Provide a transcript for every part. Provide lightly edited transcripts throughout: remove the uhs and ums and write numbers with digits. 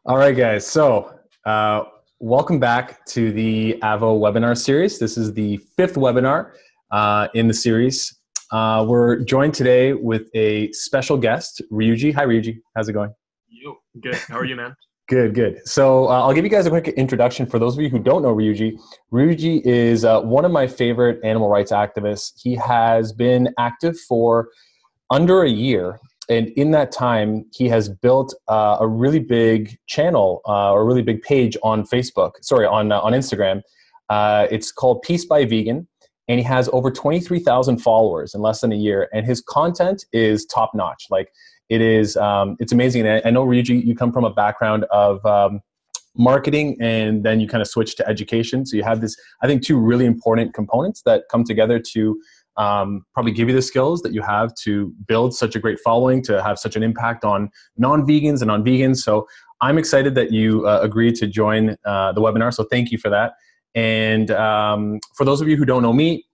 All right, guys. So, welcome back to the AVO webinar series. This is the fifth webinar in the series. We're joined today with a special guest, Ryuji. Hi, Ryuji. How's it going? Yo, good. How are you, man? Good, good. So I'll give you guys a quick introduction. For those of you who don't know Ryuji, Ryuji is one of my favorite animal rights activists. He has been active for under a year. And in that time, he has built a really big channel, or a really big page on Facebook, on Instagram. It's called Peace by Vegan. And he has over 23,000 followers in less than a year. And his content is top notch. Like it is, it's amazing. And I know, Ryuji, you come from a background of marketing, and then you kind of switch to education. So you have this, I think, two really important components that come together to probably give you the skills that you have to build such a great following, to have such an impact on non-vegans and on vegans. So I'm excited that you agreed to join the webinar. So thank you for that. And for those of you who don't know me,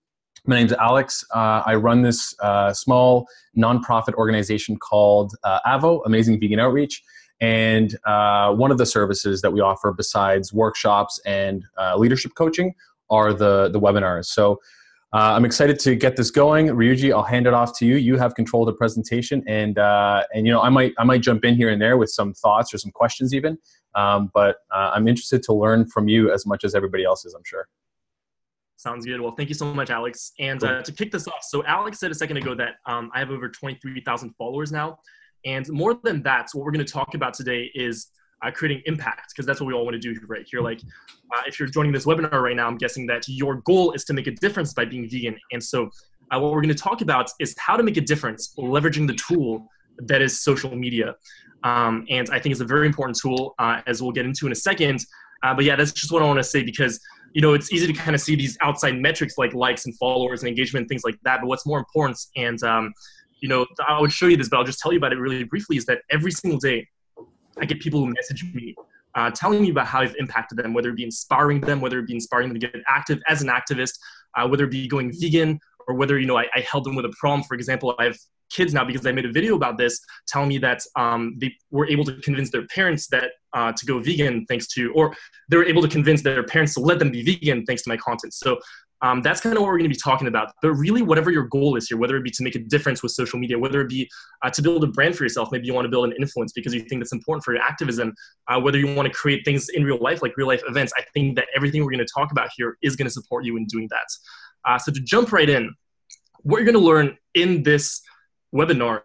my name's Alex. I run this small nonprofit organization called AVO, Amazing Vegan Outreach. And one of the services that we offer besides workshops and leadership coaching are the webinars. So I'm excited to get this going. Ryuji, I'll hand it off to you. You have control of the presentation, and you know, I might jump in here and there with some thoughts or some questions even. But I'm interested to learn from you as much as everybody else is, I'm sure. Sounds good. Well, thank you so much, Alex. And to kick this off, so Alex said a second ago that I have over 23,000 followers now. And more than that, so what we're going to talk about today is creating impact, because that's what we all want to do right here. Like, if you're joining this webinar right now, I'm guessing that your goal is to make a difference by being vegan. And so what we're going to talk about is how to make a difference leveraging the tool that is social media. And I think it's a very important tool, as we'll get into in a second. But yeah, that's just what I want to say, because, you know, it's easy to kind of see these outside metrics like likes and followers and engagement, things like that. But what's more important, and, you know, I would show you this, but I'll just tell you about it really briefly, is that every single day I get people who message me telling me about how I've impacted them, whether it be inspiring them, whether it be inspiring them to get active as an activist, whether it be going vegan, or whether, you know, I helped them with a problem. For example, I have kids now, because I made a video about this, telling me that they were able to convince their parents that to go vegan thanks to, or they were able to convince their parents to let them be vegan thanks to my content. So that's kind of what we're going to be talking about. But really, whatever your goal is here, whether it be to make a difference with social media, whether it be to build a brand for yourself, maybe you want to build an influence because you think that's important for your activism, whether you want to create things in real life, like real life events, I think that everything we're going to talk about here is going to support you in doing that. So to jump right in, what you're going to learn in this webinar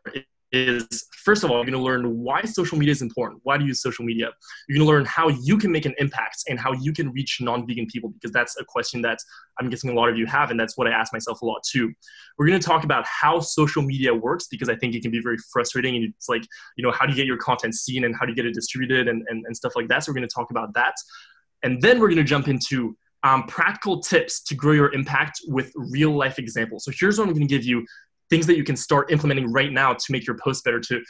is, first of all, you're going to learn why social media is important. Why do you use social media? You're going to learn how you can make an impact and how you can reach non-vegan people, because that's a question that I'm guessing a lot of you have, and that's what I ask myself a lot too. We're going to talk about how social media works, because I think it can be very frustrating, and it's like, you know, how do you get your content seen and how do you get it distributed and stuff like that. So we're going to talk about that. And then we're going to jump into practical tips to grow your impact with real life examples. So here's what I'm going to give you: things that you can start implementing right now to make your posts better, to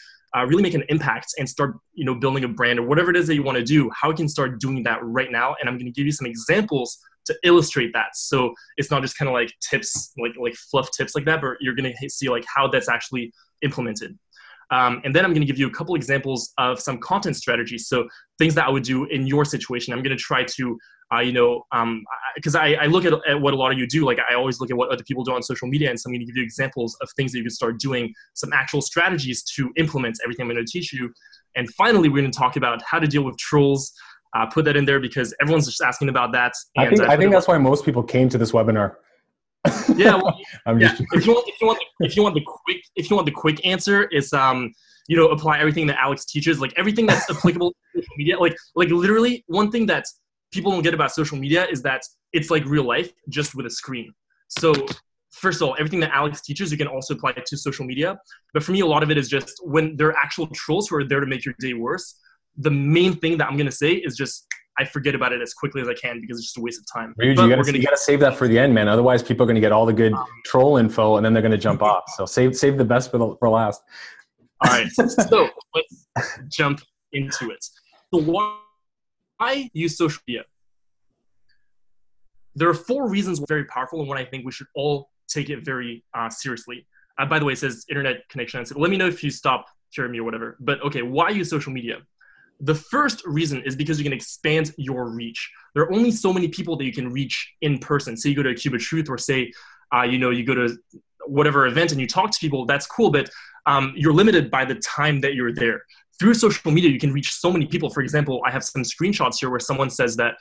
really make an impact and start, you know, building a brand or whatever it is that you want to do. How you can start doing that right now, and I'm going to give you some examples to illustrate that. So it's not just kind of like tips, like fluff tips like that, but you're going to see like how that's actually implemented. And then I'm going to give you a couple examples of some content strategies. So things that I would do in your situation. I'm going to try to because I look at what a lot of you do. Like, I always look at what other people do on social media, and so I'm going to give you examples of things that you can start doing, some actual strategies to implement everything I'm going to teach you. And finally, we're going to talk about how to deal with trolls. Put that in there because everyone's just asking about that. And, I think that's why most people came to this webinar. Yeah, well, if you want the quick answer, is you know, apply everything that Alex teaches, like everything that's applicable to social media. Like literally, one thing that people don't get about social media is that it's like real life, just with a screen. So first of all, everything that Alex teaches, you can also apply it to social media. But for me, a lot of it is just when there are actual trolls who are there to make your day worse. The main thing that I'm going to say is just, I forget about it as quickly as I can, because it's just a waste of time. Ryuji, you got to save that for the end, man. Otherwise, people are going to get all the good troll info, and then they're going to jump off. So save the best for last. All right. So let's jump into it. So why use social media? There are 4 reasons very powerful, and one I think we should all take it very seriously. By the way, it says internet connection. So let me know if you stop hearing me or whatever. But okay, why use social media? The first reason is because you can expand your reach. There are only so many people that you can reach in person. Say you go to a Cube of Truth, or say, you go to whatever event and you talk to people, that's cool, but you're limited by the time that you're there. Through social media, you can reach so many people. For example, I have some screenshots here where someone says that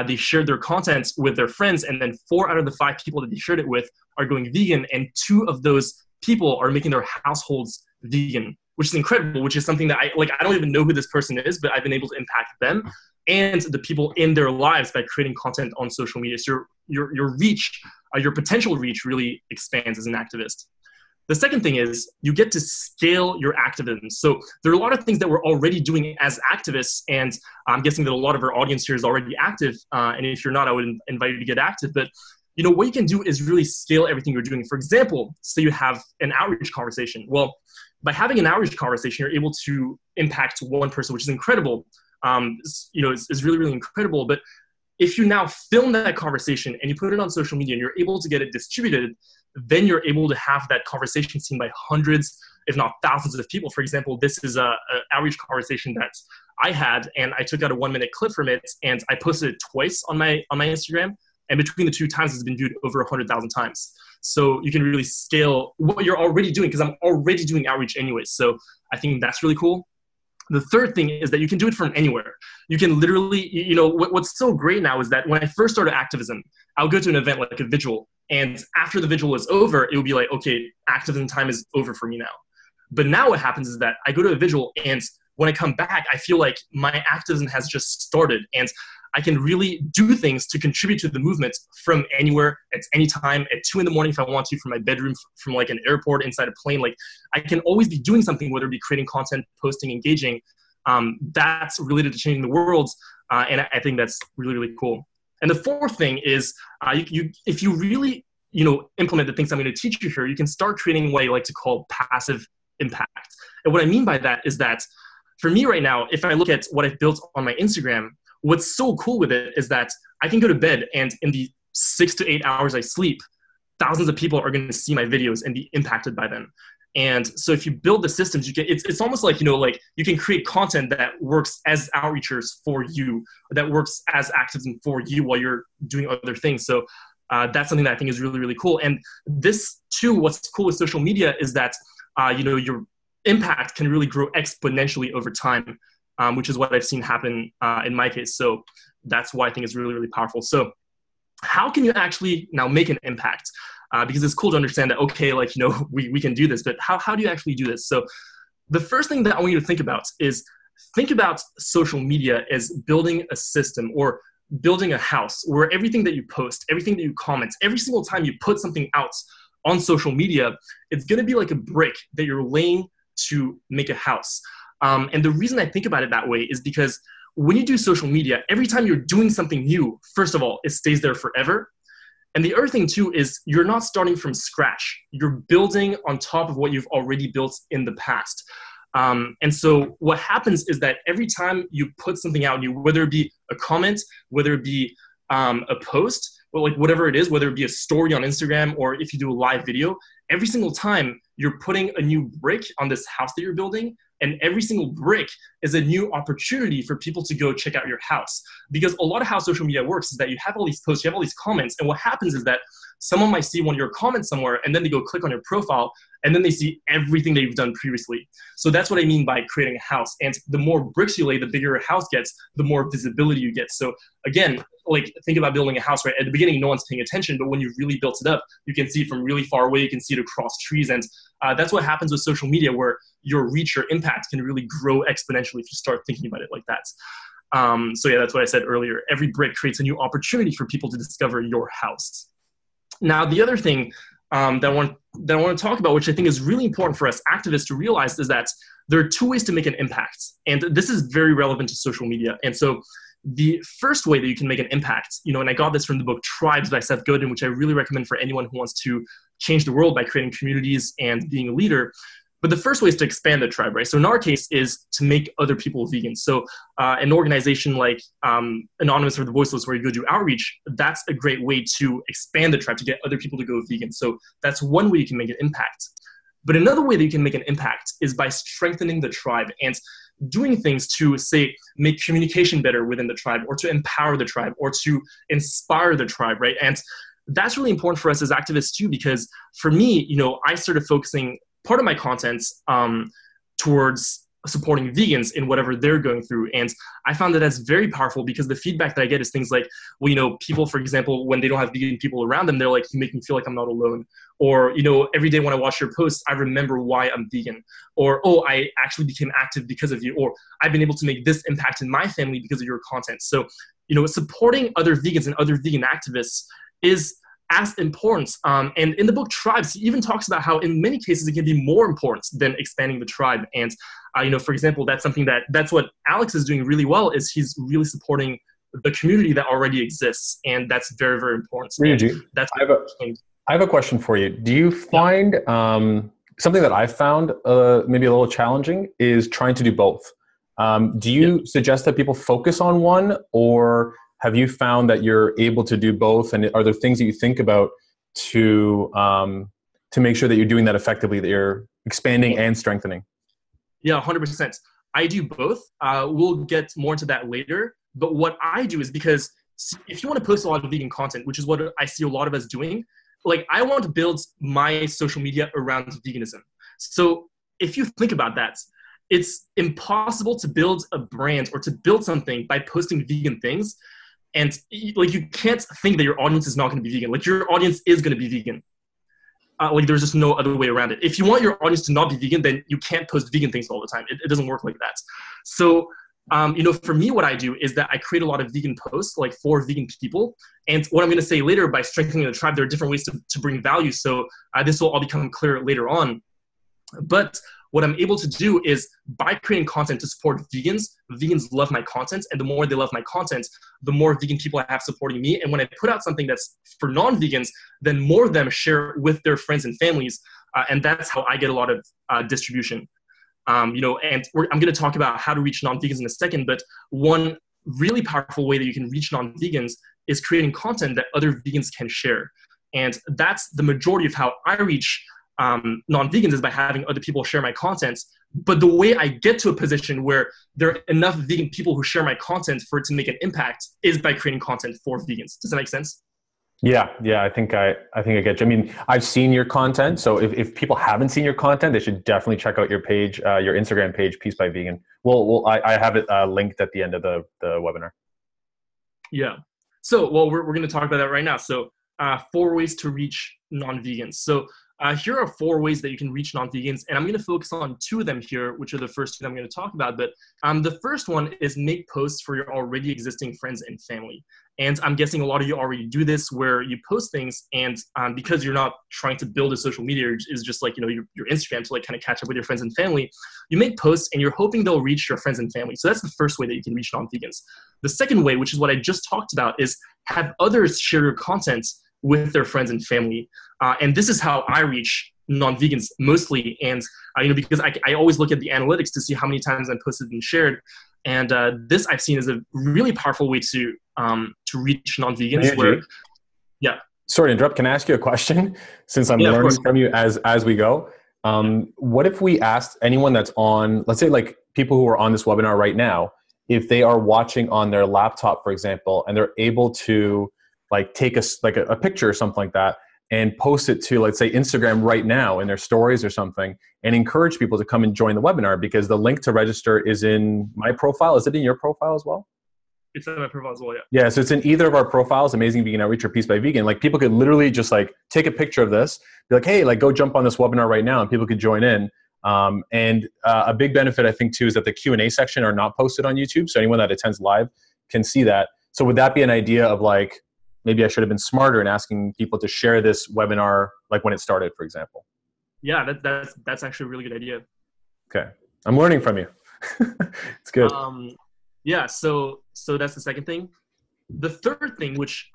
they shared their content with their friends, and then 4 out of the 5 people that they shared it with are going vegan, and 2 of those people are making their households vegan, which is incredible, which is something that I don't even know who this person is, but I've been able to impact them and the people in their lives by creating content on social media. So your reach, your potential reach really expands as an activist. The second thing is you get to scale your activism. So there are a lot of things that we're already doing as activists, and I'm guessing that a lot of our audience here is already active. And if you're not, I would invite you to get active. But what you can do is really scale everything you're doing. For example, say you have an outreach conversation. Well, by having an outreach conversation, you're able to impact one person, which is incredible. It's really, really incredible. But if you now film that conversation and you put it on social media and you're able to get it distributed, then you're able to have that conversation seen by hundreds, if not thousands of people. For example, this is an outreach conversation that I had, and I took out a 1-minute clip from it, and I posted it twice on my Instagram. And between the 2 times, it's been viewed over 100,000 times. So you can really scale what you're already doing, because I'm already doing outreach anyways. So I think that's really cool. The third thing is that you can do it from anywhere. You can literally, what's so great now is that when I first started activism, I would go to an event like a vigil, and after the vigil was over, it would be like, okay, activism time is over for me now. But now what happens is that I go to a vigil, and when I come back, I feel like my activism has just started, and I can really do things to contribute to the movement from anywhere, at any time, at 2 a.m. if I want to, from my bedroom, from like an airport, inside a plane. Like, I can always be doing something, whether it be creating content, posting, engaging, that's related to changing the world. And I think that's really, really cool. And the fourth thing is, if you really, implement the things I'm going to teach you here, you can start creating what I like to call passive impact. And what I mean by that is that for me right now, if I look at what I've built on my Instagram, what's so cool with it is that I can go to bed, and in the 6 to 8 hours I sleep, thousands of people are going to see my videos and be impacted by them. And so if you build the systems, it's almost like, you can create content that works as outreachers for you, that works as activism for you while you're doing other things. So that's something that I think is really, really cool. And this too, what's cool with social media is that, your impact can really grow exponentially over time, which is what I've seen happen in my case. So that's why I think it's really, really powerful. So how can you actually now make an impact? Because it's cool to understand that, okay, we can do this, but how do you actually do this? So the first thing that I want you to think about is think about social media as building a system or building a house where everything that you post, everything that you comment, every single time you put something out on social media, it's going to be like a brick that you're laying to make a house. And the reason I think about it that way is because when you do social media, every time you're doing something new, first of all, it stays there forever. And the other thing too is you're not starting from scratch. You're building on top of what you've already built in the past. And so what happens is that every time you put something out, whether it be a comment, whether it be a post, or like whatever it is, whether it be a story on Instagram or if you do a live video, every single time you're putting a new brick on this house that you're building, and every single brick is a new opportunity for people to go check out your house. Because a lot of how social media works is that you have all these posts, you have all these comments, and what happens is that someone might see one of your comments somewhere, and then they go click on your profile, and then they see everything that you've done previously. So that's what I mean by creating a house. And the more bricks you lay, the bigger your house gets, the more visibility you get. So again, think about building a house, right? At the beginning, no one's paying attention, but when you really built it up, you can see it from really far away, you can see it across trees. And that's what happens with social media, where your reach, your impact can really grow exponentially if you start thinking about it like that. So yeah, that's what I said earlier. Every brick creates a new opportunity for people to discover your house. Now, the other thing that I want to talk about, which I think is really important for us activists to realize, is that there are 2 ways to make an impact. And this is very relevant to social media. And so the first way that you can make an impact, and I got this from the book Tribes by Seth Godin, which I really recommend for anyone who wants to change the world by creating communities and being a leader. But the first way is to expand the tribe, right? So in our case is to make other people vegan. So an organization like Anonymous or the Voiceless, where you go do outreach, that's a great way to expand the tribe, to get other people to go vegan. So that's one way you can make an impact. But another way that you can make an impact is by strengthening the tribe. And doing things to, say, make communication better within the tribe, or to empower the tribe, or to inspire the tribe, right? And that's really important for us as activists too, because for me, I started focusing part of my content towards supporting vegans in whatever they're going through. And I found that that's very powerful, because the feedback that I get is things like, well, people, for example, when they don't have vegan people around them, they're like, you make me feel like I'm not alone. Or, every day when I watch your posts, I remember why I'm vegan. Or, oh, I actually became active because of you. Or I've been able to make this impact in my family because of your content. So, supporting other vegans and other vegan activists is as important. And in the book Tribes, he even talks about how in many cases it can be more important than expanding the tribe. And, for example, that's what Alex is doing really well, is he's really supporting the community that already exists. And that's very, very important. I have a question for you. Do you find something that I've found maybe a little challenging is trying to do both? Do you suggest that people focus on one, or have you found that you're able to do both? And are there things that you think about to make sure that you're doing that effectively, that you're expanding and strengthening? Yeah, 100%. I do both. We'll get more into that later. But what I do is, because if you want to post a lot of vegan content, which is what I see a lot of us doing, like, I want to build my social media around veganism. So if you think about that, it's impossible to build a brand or to build something by posting vegan things. And like, you can't think that your audience is not going to be vegan. Like, your audience is going to be vegan. Like, there's just no other way around it. If you want your audience to not be vegan, then you can't post vegan things all the time. It doesn't work like that. So, for me, what I do is that I create a lot of vegan posts, like, for vegan people. And what I'm going to say later, by strengthening the tribe, there are different ways to bring value. So this will all become clear later on. But what I'm able to do is, by creating content to support vegans love my content. And the more they love my content, the more vegan people I have supporting me. And when I put out something that's for non-vegans, then more of them share with their friends and families. And that's how I get a lot of distribution. And I'm going to talk about how to reach non-vegans in a second. But one really powerful way that you can reach non-vegans is creating content that other vegans can share. And that's the majority of how I reach non-vegans, is by having other people share my content. But the way I get to a position where there are enough vegan people who share my content for it to make an impact is by creating content for vegans. Does that make sense? Yeah. I think I get you. I mean, I've seen your content. So if people haven't seen your content, they should definitely check out your page, your Instagram page, Peace by Vegan. I have it linked at the end of the webinar. Yeah. So, we're going to talk about that right now. So 4 ways to reach non-vegans. So here are 4 ways that you can reach non-vegans, and I'm going to focus on 2 of them here, which are the first 2 that I'm going to talk about. But the first one is make posts for your already existing friends and family. And I'm guessing a lot of you already do this, where you post things, and because you're not trying to build a social media, it's just like, your Instagram to, like, kind of catch up with your friends and family. You make posts and you're hoping they'll reach your friends and family. So that's the first way that you can reach non-vegans. The second way, which is what I just talked about, is have others share your content with their friends and family. And this is how I reach non-vegans mostly. And, because I always look at the analytics to see how many times I'm posted and shared. And this I've seen is a really powerful way to reach non-vegans. Sorry to interrupt. Can I ask you a question? Since I'm learning from you as we go. What if we asked anyone that's on, let's say, like, people who are on this webinar right now, if they are watching on their laptop, for example, and they're able to, like, take a picture or something like that and post it to, let's say, Instagram right now in their stories or something, and encourage people to come and join the webinar, because the link to register is in my profile. Is it in your profile as well? It's in my profile as well, yeah. Yeah, so it's in either of our profiles, Amazing Vegan Outreach or Peace by Vegan. Like, people could literally just, like, take a picture of this, be like, hey, like, go jump on this webinar right now, and people could join in. And a big benefit, I think, too, is that the Q&A section are not posted on YouTube, so anyone that attends live can see that. So would that be an idea of, like, maybe I should have been smarter in asking people to share this webinar, like, when it started, for example? Yeah, that's actually a really good idea. Okay. I'm learning from you. It's good. Yeah, so that's the second thing. The third thing, which,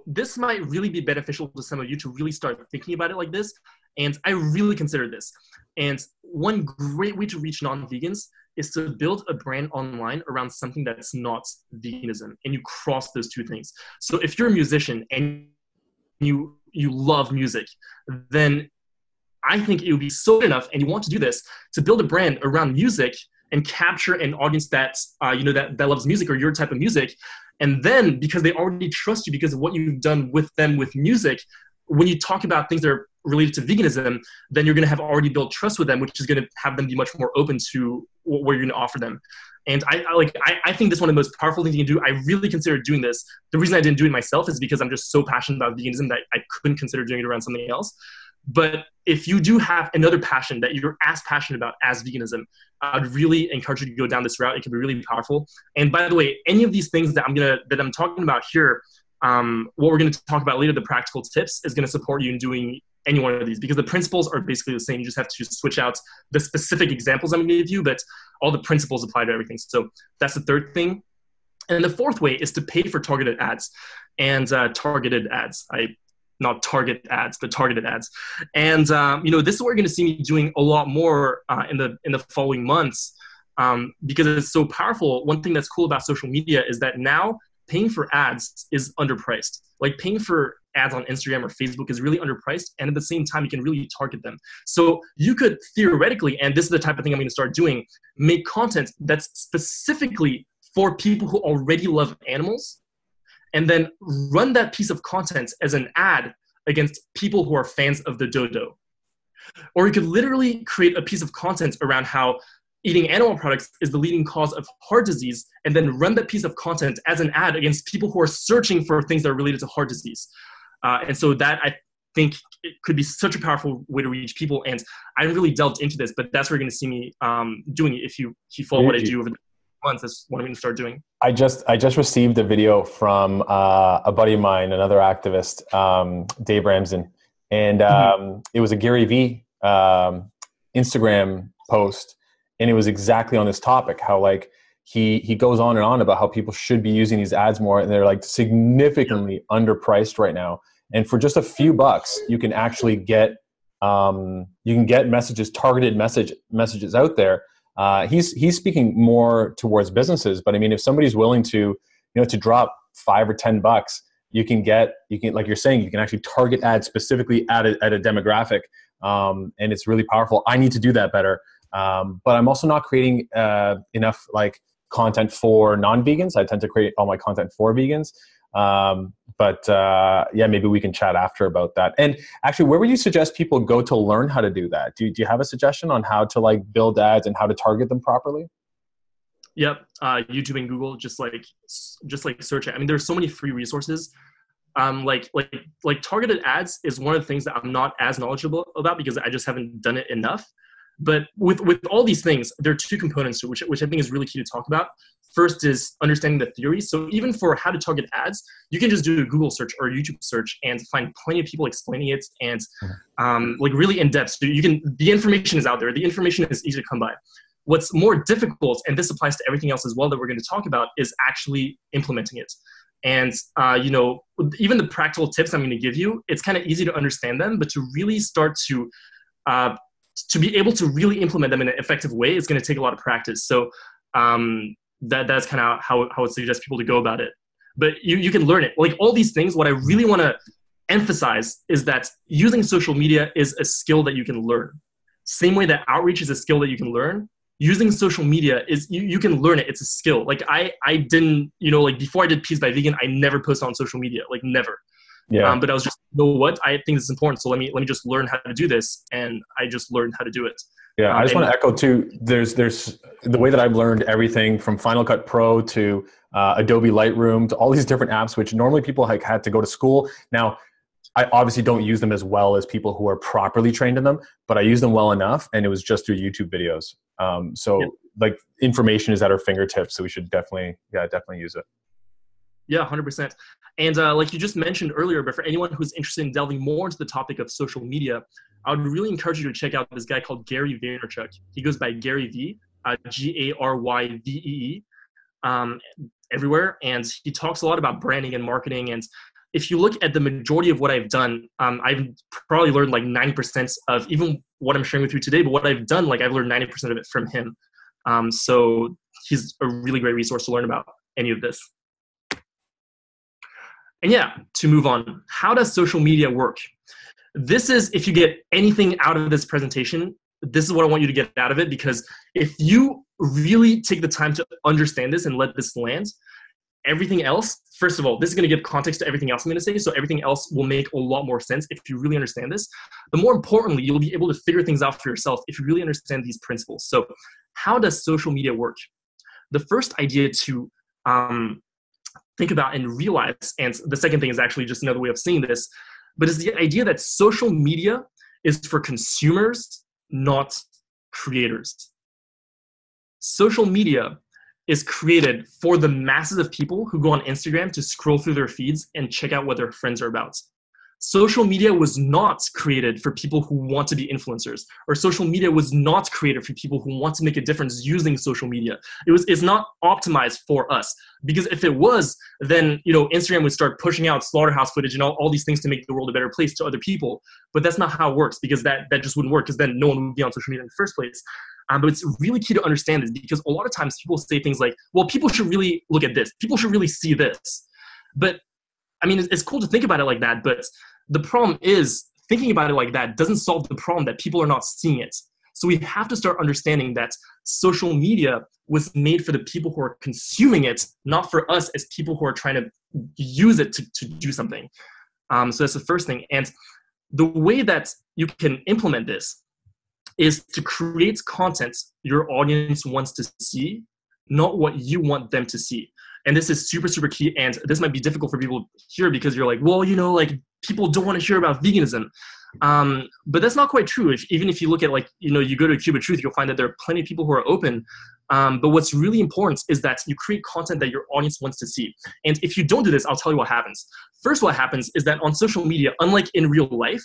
this might really be beneficial to some of you to really start thinking about it like this, and I really consider this. And one great way to reach non-vegans is to build a brand online around something that's not veganism, and you cross those 2 things. So if you're a musician and you love music, then I think it would be so enough, and you want to do this, to build a brand around music and capture an audience that's, that loves music or your type of music. And then because they already trust you because of what you've done with them with music, when you talk about things that are related to veganism, then you're going to have already built trust with them, which is going to have them be much more open to what you're going to offer them. And I think this is one of the most powerful things you can do. I really considered doing this. The reason I didn't do it myself is because I'm just so passionate about veganism that I couldn't consider doing it around something else. But if you do have another passion that you're as passionate about as veganism, I'd really encourage you to go down this route. It can be really powerful. And by the way, any of these things that I'm talking about here, what we're going to talk about later, the practical tips, is going to support you in doing any one of these, because the principles are basically the same. You just have to switch out the specific examples I'm going to give you, but all the principles apply to everything. So that's the third thing. And the fourth way is to pay for targeted ads and targeted ads. Not target ads, but targeted ads. And, this is what you're going to see me doing a lot more in the following months because it's so powerful. One thing that's cool about social media is that now paying for ads is underpriced. Like paying for ads on Instagram or Facebook is really underpriced. And at the same time, you can really target them. So you could theoretically, and this is the type of thing I'm going to start doing, make content that's specifically for people who already love animals, and then run that piece of content as an ad against people who are fans of the dodo. Or you could literally create a piece of content around how eating animal products is the leading cause of heart disease, and then run that piece of content as an ad against people who are searching for things that are related to heart disease. And so that, I think, it could be such a powerful way to reach people. And I haven't really delved into this, but that's where you're going to see me doing it. If you follow what I do over the months, that's what I'm going to start doing. I just received a video from a buddy of mine, another activist, Dave Ramsden, and it was a Gary Vee Instagram post, and it was exactly on this topic. How like he goes on and on about how people should be using these ads more, and they're like significantly underpriced right now. And for just a few bucks, you can actually get messages, targeted messages out there. He's speaking more towards businesses, but I mean, if somebody's willing to, to drop $5 or $10, you can like you're saying, you can actually target ads specifically at a demographic, and it's really powerful. I need to do that better, but I'm also not creating enough like content for non-vegans. I tend to create all my content for vegans. Yeah, maybe we can chat after about that. And actually, where would you suggest people go to learn how to do that? Do you have a suggestion on how to like build ads and how to target them properly? Yep. YouTube and Google, just like search it. I mean, there's so many free resources. Like targeted ads is one of the things that I'm not as knowledgeable about because I just haven't done it enough. But with all these things, there are two components to which I think is really key to talk about. First is understanding the theory. So even for how to target ads, you can just do a Google search or a YouTube search and find plenty of people explaining it and like really in depth. So the information is out there. The information is easy to come by. What's more difficult, and this applies to everything else as well that we're going to talk about, is actually implementing it. And, even the practical tips I'm going to give you, it's kind of easy to understand them, but to really start to be able to really implement them in an effective way, it's going to take a lot of practice. So that's kind of how I would suggest people to go about it. But you can learn it. Like all these things, what I really want to emphasize is that using social media is a skill that you can learn. Same way that outreach is a skill that you can learn, using social media is, you can learn it. It's a skill. Like I didn't, like before I did Peas by Vegan, I never posted on social media, like never. Yeah. But I was just, what? I think this is important. So let me just learn how to do this. And I just learned how to do it. Yeah. I just want to echo too, there's the way that I've learned everything from Final Cut Pro to Adobe Lightroom to all these different apps, which normally people like had to go to school. Now, I obviously don't use them as well as people who are properly trained in them, but I use them well enough, and it was just through YouTube videos. Like information is at our fingertips, so we should definitely use it. Yeah, 100%. And like you just mentioned earlier, but for anyone who's interested in delving more into the topic of social media, I would really encourage you to check out this guy called Gary Vaynerchuk. He goes by Gary V, Garyvee, everywhere. And he talks a lot about branding and marketing. And if you look at the majority of what I've done, I've probably learned like 90% of even what I'm sharing with you today, but what I've done, like I've learned 90% of it from him. So he's a really great resource to learn about any of this. And yeah, to move on, how does social media work? This is, if you get anything out of this presentation, this is what I want you to get out of it, because if you really take the time to understand this and let this land, everything else, first of all, this is going to give context to everything else I'm going to say, so everything else will make a lot more sense if you really understand this. But more importantly, you'll be able to figure things out for yourself if you really understand these principles. So how does social media work? The first idea to think about and realize, and the second thing is actually just another way of saying this, but is the idea that social media is for consumers, not creators. Social media is created for the masses of people who go on Instagram to scroll through their feeds and check out what their friends are about. Social media was not created for people who want to be influencers, or social media was not created for people who want to make a difference using social media. It's not optimized for us, because if it was, then Instagram would start pushing out slaughterhouse footage and all these things to make the world a better place to other people. But that's not how it works, because that just wouldn't work, because then no one would be on social media in the first place. But it's really key to understand this, because a lot of times people say things like, well, people should really look at this. People should really see this. But I mean, it's cool to think about it like that, but the problem is thinking about it like that doesn't solve the problem that people are not seeing it. So we have to start understanding that social media was made for the people who are consuming it, not for us as people who are trying to use it to do something. So that's the first thing. And the way that you can implement this is to create content your audience wants to see, not what you want them to see. And this is super, super key. And this might be difficult for people here, because you're like, well, people don't want to hear about veganism. But that's not quite true. Even if you look at you go to Cuba Truth, you'll find that there are plenty of people who are open. But what's really important is that you create content that your audience wants to see. And if you don't do this, I'll tell you what happens. First, what happens is that on social media, unlike in real life,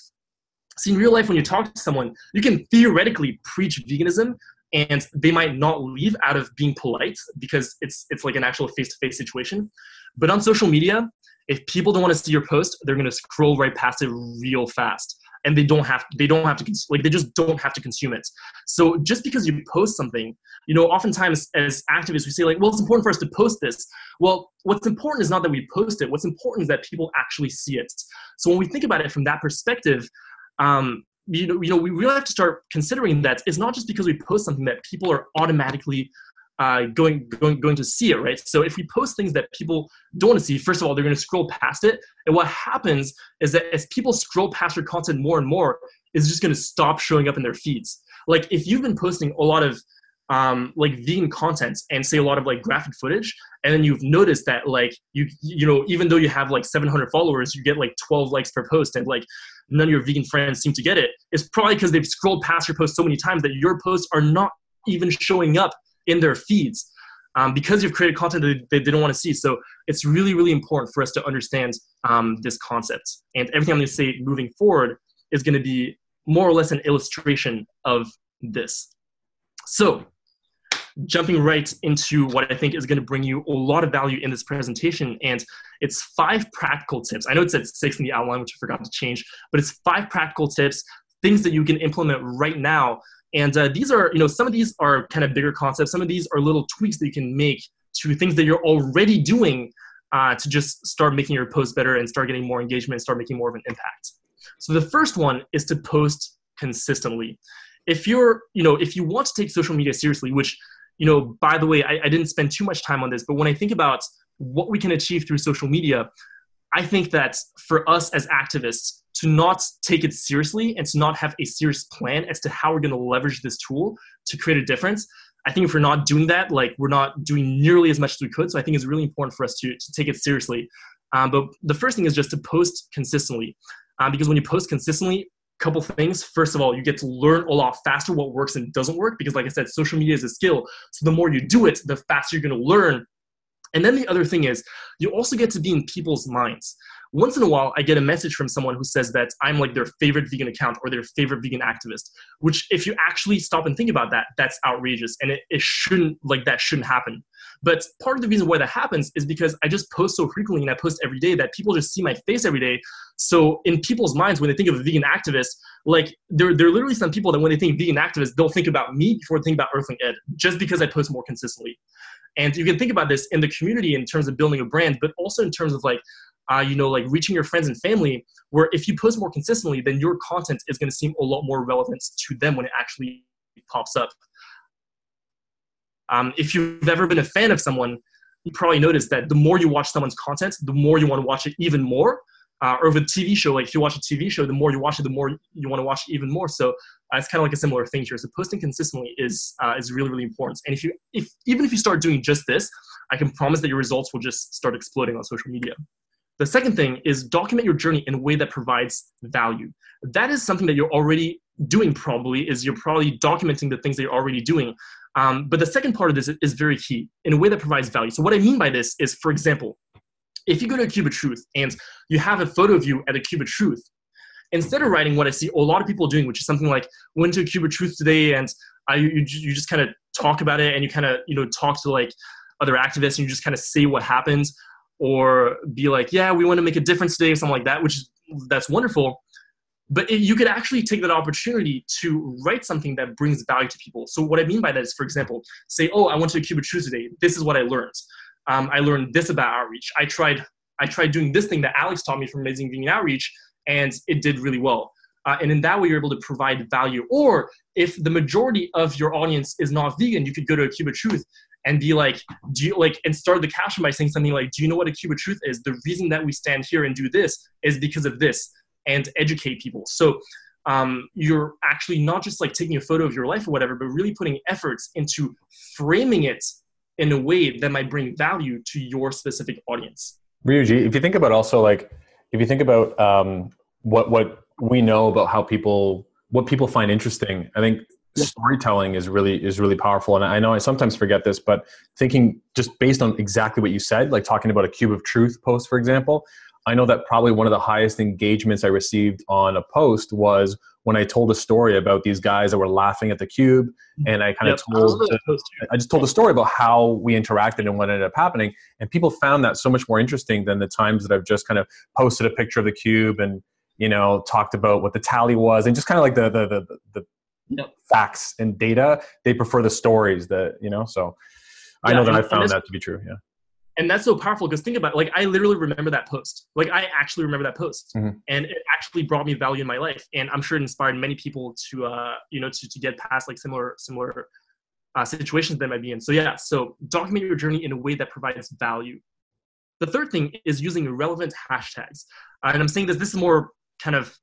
in real life, when you talk to someone, you can theoretically preach veganism, and they might not leave out of being polite, because it's like an actual face-to-face situation. But on social media, if people don't want to see your post, they're going to scroll right past it real fast, and they just don't have to consume it. So just because you post something, oftentimes as activists, we say well, it's important for us to post this. Well, what's important is not that we post it. What's important is that people actually see it. So when we think about it from that perspective, we really have to start considering that it's not just because we post something that people are automatically going to see it, right? So if we post things that people don't want to see, first of all, they're going to scroll past it. And what happens is that as people scroll past your content more and more, it's just going to stop showing up in their feeds. Like if you've been posting a lot of vegan content and say a lot of graphic footage, and then you've noticed that even though you have 700 followers, you get 12 likes per post, and none of your vegan friends seem to get it, it's probably because they've scrolled past your post so many times that your posts are not even showing up in their feeds, because you've created content that they don't want to see. So it's really, really important for us to understand this concept. And everything I'm going to say moving forward is going to be more or less an illustration of this. So jumping right into what I think is going to bring you a lot of value in this presentation, and it's 5 practical tips. I know it said 6 in the outline, which I forgot to change, but it's 5 practical tips, things that you can implement right now. And these are, some of these are kind of bigger concepts. Some of these are little tweaks that you can make to things that you're already doing to just start making your posts better and start getting more engagement and start making more of an impact. So the first one is to post consistently. If you want to take social media seriously, which, by the way, I didn't spend too much time on this, but when I think about what we can achieve through social media, I think that for us as activists to not take it seriously and to not have a serious plan as to how we're going to leverage this tool to create a difference, I think if we're not doing that, we're not doing nearly as much as we could. So I think it's really important for us to take it seriously. But the first thing is just to post consistently, because when you post consistently, couple things. First of all, you get to learn a lot faster what works and doesn't work, because like I said, social media is a skill. So the more you do it, the faster you're going to learn. And then the other thing is you also get to be in people's minds. Once in a while, I get a message from someone who says that I'm their favorite vegan account or their favorite vegan activist, which if you actually stop and think about that, that's outrageous. And it shouldn't, that shouldn't happen. But part of the reason why that happens is because I just post so frequently and I post every day that people just see my face every day. So in people's minds, when they think of a vegan activist, like there are literally some people that when they think vegan activist, they'll think about me before they think about Earthling Ed, just because I post more consistently. And you can think about this in the community in terms of building a brand, but also in terms of like reaching your friends and family, where if you post more consistently, then your content is going to seem a lot more relevant to them when it actually pops up. If you've ever been a fan of someone, you probably noticed that the more you watch someone's content, the more you want to watch it even more. Or with a TV show, like if you watch a TV show, the more you watch it, the more you want to watch it even more. So it's kind of like a similar thing here. So posting consistently is really, really important. And even if you start doing just this, I can promise that your results will just start exploding on social media. The second thing is document your journey in a way that provides value. That is something that you're already doing probably, is you're probably documenting the things that you're already doing. But the second part of this is very key, in a way that provides value. So what I mean by this is, for example, if you go to a Cube of Truth and you have a photo of you at a Cube of Truth, instead of writing what I see a lot of people doing, which is something like, went to a Cube of Truth today, and you just kind of talk about it, and you kind of talk to like other activists, and you just kind of say what happened, or be like, yeah, we want to make a difference today, or something like that, that's wonderful. But you could actually take that opportunity to write something that brings value to people. So what I mean by that is, for example, say, oh, I went to a Cube of Truth today. This is what I learned. I learned this about outreach. I tried doing this thing that Alex taught me from Amazing Vegan Outreach, and it did really well. And in that way, you're able to provide value. Or if the majority of your audience is not vegan, you could go to a Cube of Truth and be like, and start the caption by saying something like, do you know what a Cube of Truth is? The reason that we stand here and do this is because of this, and educate people. So you're actually not just like taking a photo of your life or whatever, but really putting efforts into framing it in a way that might bring value to your specific audience. Ryuji, if you think about also like, if you think about what we know about what people find interesting, I think storytelling is really powerful. And I know I sometimes forget this, but thinking just based on exactly what you said, like talking about a Cube of Truth post, for example, I know that probably one of the highest engagements I received on a post was when I told a story about these guys that were laughing at the cube, and I kind of I just told a story about how we interacted and what ended up happening, and people found that so much more interesting than the times that I've just kind of posted a picture of the cube and talked about what the tally was and just kind of like the facts and data. They prefer the stories so I know that I found that to be true. Yeah. And that's so powerful, because think about it, like I literally remember that post. Like I actually remember that post, and it actually brought me value in my life. And I'm sure it inspired many people to get past like similar situations they might be in. So yeah, so document your journey in a way that provides value. The third thing is using relevant hashtags. And I'm saying this is more kind of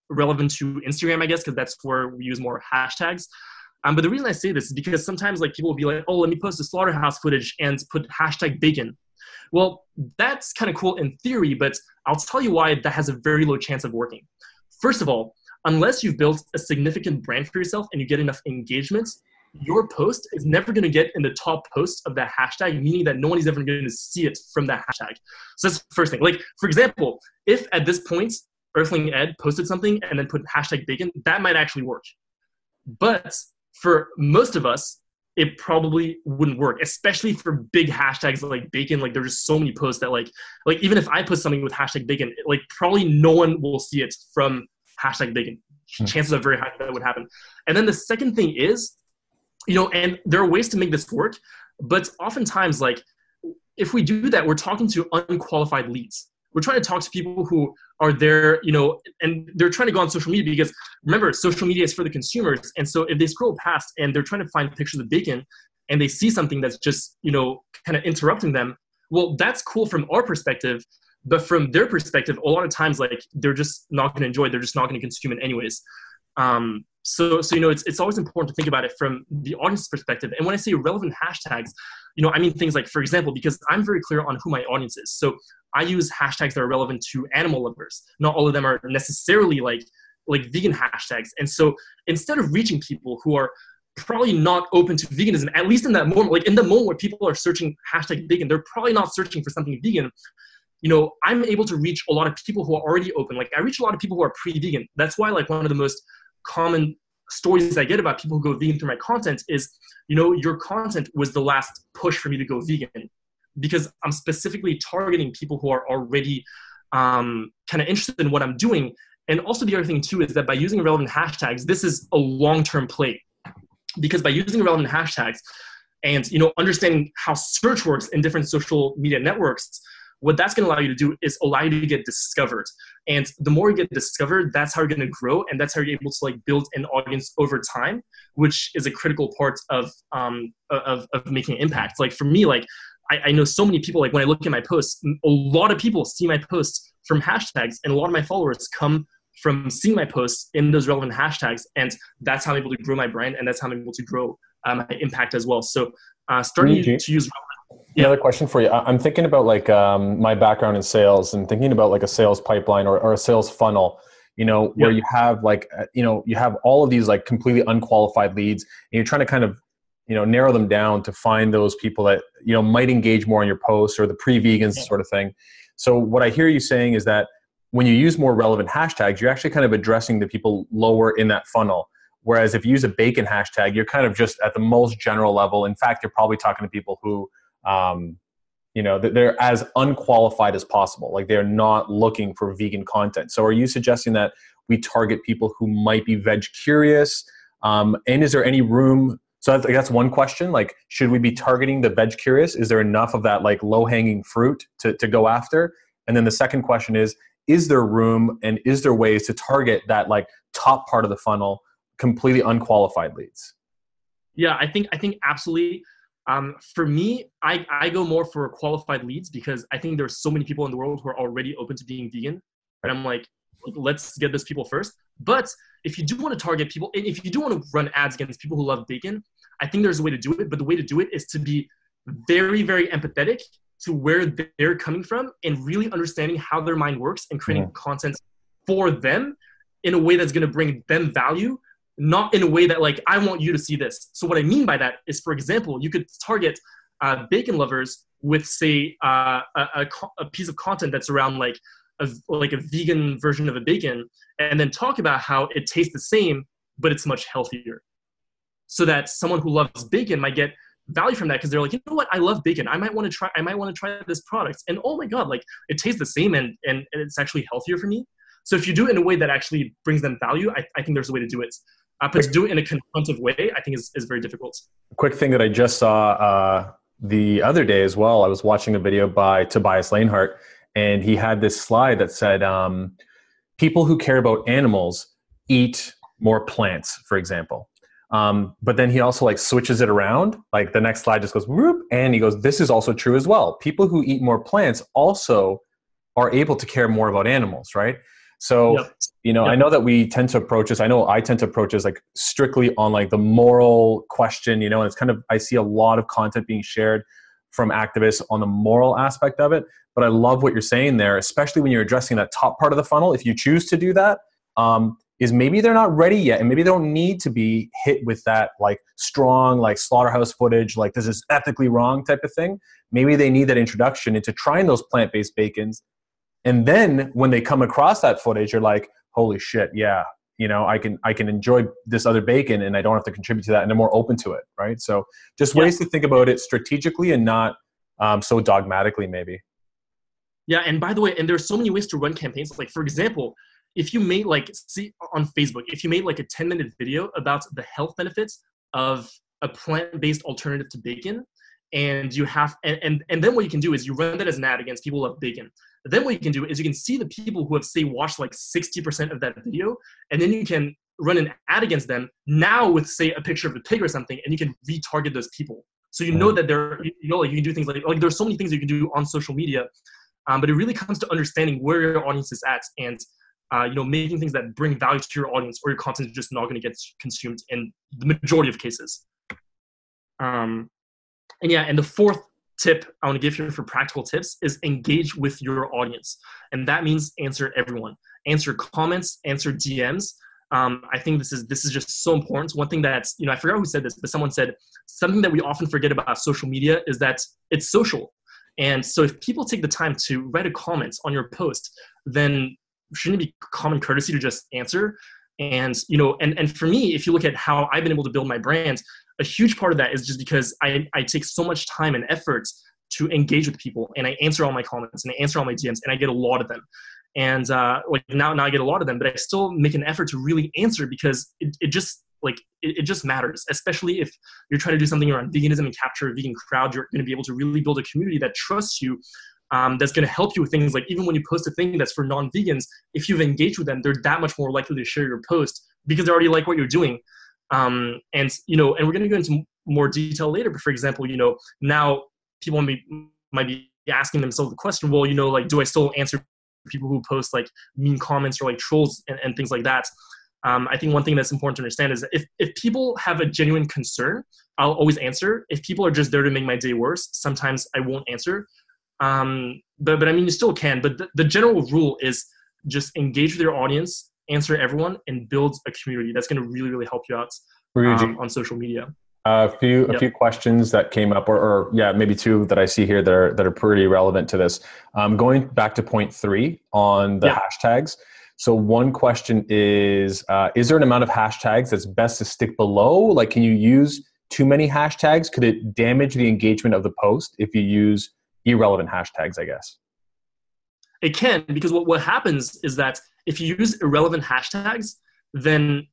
relevant to Instagram, I guess, because that's where we use more hashtags. But the reason I say this is because sometimes like people will be like, oh, let me post the slaughterhouse footage and put hashtag bacon. Well, that's kind of cool in theory, but I'll tell you why that has a very low chance of working. First of all, unless you've built a significant brand for yourself and you get enough engagement, your post is never going to get in the top post of that hashtag, meaning that no one is ever going to see it from that hashtag. So that's the first thing. Like, for example, if at this point Earthling Ed posted something and then put hashtag bacon, that might actually work. But for most of us, it probably wouldn't work, especially for big hashtags like bacon. Like there's just so many posts that like even if I post something with hashtag bacon, like probably no one will see it from hashtag bacon. Chances are very high that would happen. And then the second thing is, and there are ways to make this work, but oftentimes like if we do that, we're talking to unqualified leads. We're trying to talk to people who are there, and they're trying to go on social media because remember, social media is for the consumers. And so if they scroll past and they're trying to find pictures of bacon and they see something that's just, kind of interrupting them, well, that's cool from our perspective. But from their perspective, a lot of times, like they're just not going to enjoy it. They're just not going to consume it anyways. So it's always important to think about it from the audience perspective. And when I say relevant hashtags, I mean things like, for example, because I'm very clear on who my audience is. So I use hashtags that are relevant to animal lovers. Not all of them are necessarily like vegan hashtags. And so instead of reaching people who are probably not open to veganism, at least in that moment, like in the moment where people are searching hashtag vegan, they're probably not searching for something vegan. I'm able to reach a lot of people who are already open. Like I reach a lot of people who are pre-vegan. That's why like one of the most common stories I get about people who go vegan through my content is, your content was the last push for me to go vegan, because I'm specifically targeting people who are already kind of interested in what I'm doing. And also the other thing too is that by using relevant hashtags, this is a long-term play, because by using relevant hashtags and understanding how search works in different social media networks, what that's going to allow you to do is allow you to get discovered. And the more you get discovered, that's how you're going to grow, and that's how you're able to like build an audience over time, which is a critical part of making an impact. Like for me, like I know so many people, like when I look at my posts, a lot of people see my posts from hashtags, and a lot of my followers come from seeing my posts in those relevant hashtags, and that's how I'm able to grow my brand, and that's how I'm able to grow my impact as well. So starting to use Another question for you. I'm thinking about like my background in sales, and thinking about like a sales pipeline or a sales funnel, where you have like, you have all of these like completely unqualified leads, and you're trying to kind of, narrow them down to find those people that, might engage more on your posts, or the pre-vegans sort of thing. So what I hear you saying is that when you use more relevant hashtags, you're actually kind of addressing the people lower in that funnel. Whereas if you use a bacon hashtag, you're kind of just at the most general level. In fact, you're probably talking to people who, they're as unqualified as possible. Like they're not looking for vegan content. So are you suggesting that we target people who might be veg curious? And is there any room? So that's one question. Like, should we be targeting the veg curious? Is there enough of that like low hanging fruit to go after? And then the second question is there room and is there ways to target that like top part of the funnel, completely unqualified leads? Yeah, I think absolutely. For me, I go more for qualified leads, because I think there's so many people in the world who are already open to being vegan. And I'm like, let's get those people first. But if you do want to target people, and if you do want to run ads against people who love bacon, I think there's a way to do it. But the way to do it is to be very, very empathetic to where they're coming from, and really understanding how their mind works, and creating content for them in a way that's going to bring them value, not in a way that like, I want you to see this. So what I mean by that is, for example, you could target bacon lovers with, say, a piece of content that's around like a vegan version of a bacon, and then talk about how it tastes the same, but it's much healthier. So that someone who loves bacon might get value from that, because they're like, you know what, I love bacon. I might want to try this product. And oh my God, like it tastes the same, and it's actually healthier for me. So if you do it in a way that actually brings them value, I think there's a way to do it. But to do it in a confrontive way, I think is very difficult. Quick thing that I just saw the other day as well. I was watching a video by Tobias Lanehart, and he had this slide that said, people who care about animals eat more plants, for example. But then he also like switches it around. Like the next slide just goes whoop, and he goes, this is also true as well. People who eat more plants also are able to care more about animals, right? So, I know that we tend to approach this. I know I tend to approach this like strictly on like the moral question, and it's kind of, I see a lot of content being shared from activists on the moral aspect of it. But I love what you're saying there, especially when you're addressing that top part of the funnel. If you choose to do that, is maybe they're not ready yet, and maybe they don't need to be hit with that like strong, like slaughterhouse footage, like this is ethically wrong type of thing. Maybe they need that introduction into trying those plant-based bacons. And then when they come across that footage, you're like, holy shit, yeah, I can enjoy this other bacon, and I don't have to contribute to that, and they're more open to it, right? So just ways to think about it strategically and not so dogmatically, maybe. Yeah, and by the way, and there's so many ways to run campaigns. Like for example, if you made like, see on Facebook, if you made like a 10-minute video about the health benefits of a plant-based alternative to bacon, and you have, and then what you can do is you run that as an ad against people who love bacon. Then what you can do is you can see the people who have, say, watched like 60% of that video, and then you can run an ad against them now with, say, a picture of a pig or something, and you can retarget those people. So you know that like you can do things like there's so many things you can do on social media, but it really comes to understanding where your audience is at, and making things that bring value to your audience, or your content is just not going to get consumed in the majority of cases. And the fourth tip I want to give here for practical tips is engage with your audience. And that means answer everyone. Answer comments, answer DMs. I think this is just so important. One thing that's, I forgot who said this, but someone said something that we often forget about social media is that it's social. And so if people take the time to write a comment on your post, then shouldn't it be common courtesy to just answer? And, you know, and for me, if you look at how I've been able to build my brand, a huge part of that is just because I take so much time and effort to engage with people, and I answer all my comments and I answer all my DMs, and I get a lot of them. And like now I get a lot of them, but I still make an effort to really answer, because it just like it just matters, especially if you're trying to do something around veganism and capture a vegan crowd. You're going to be able to really build a community that trusts you, that's going to help you with things like, even when you post a thing that's for non-vegans, if you've engaged with them, they're that much more likely to share your post because they already like what you're doing. And, you know, and we're going to go into more detail later, but for example, you know, now people might be asking themselves the question, well, you know, like, do I still answer people who post like mean comments or like trolls and things like that? I think one thing that's important to understand is that if people have a genuine concern, I'll always answer. If people are just there to make my day worse, sometimes I won't answer. But I mean, you still can, but the general rule is just engage with your audience, answer everyone, and build a community. That's going to really, really help you out on social media. A few questions that came up, or yeah, maybe two that I see here that are pretty relevant to this. Going back to point 3 on the hashtags. So one question is there an amount of hashtags that's best to stick below? Like, can you use too many hashtags? Could it damage the engagement of the post if you use irrelevant hashtags, I guess? It can, because what happens is that if you use irrelevant hashtags, then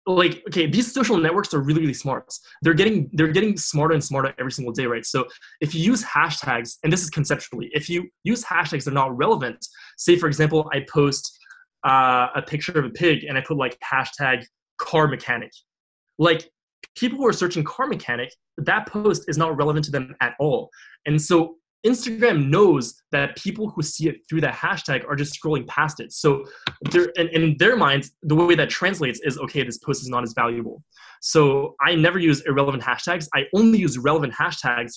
like, okay, these social networks are really, really smart. They're getting smarter and smarter every single day, right? So if you use hashtags, and this is conceptually, if you use hashtags that are not relevant, say for example, I post a picture of a pig and I put like hashtag car mechanic. Like, people who are searching car mechanic, that post is not relevant to them at all. And so Instagram knows that people who see it through that hashtag are just scrolling past it. So in their minds, the way that translates is, okay, this post is not as valuable. So I never use irrelevant hashtags. I only use relevant hashtags,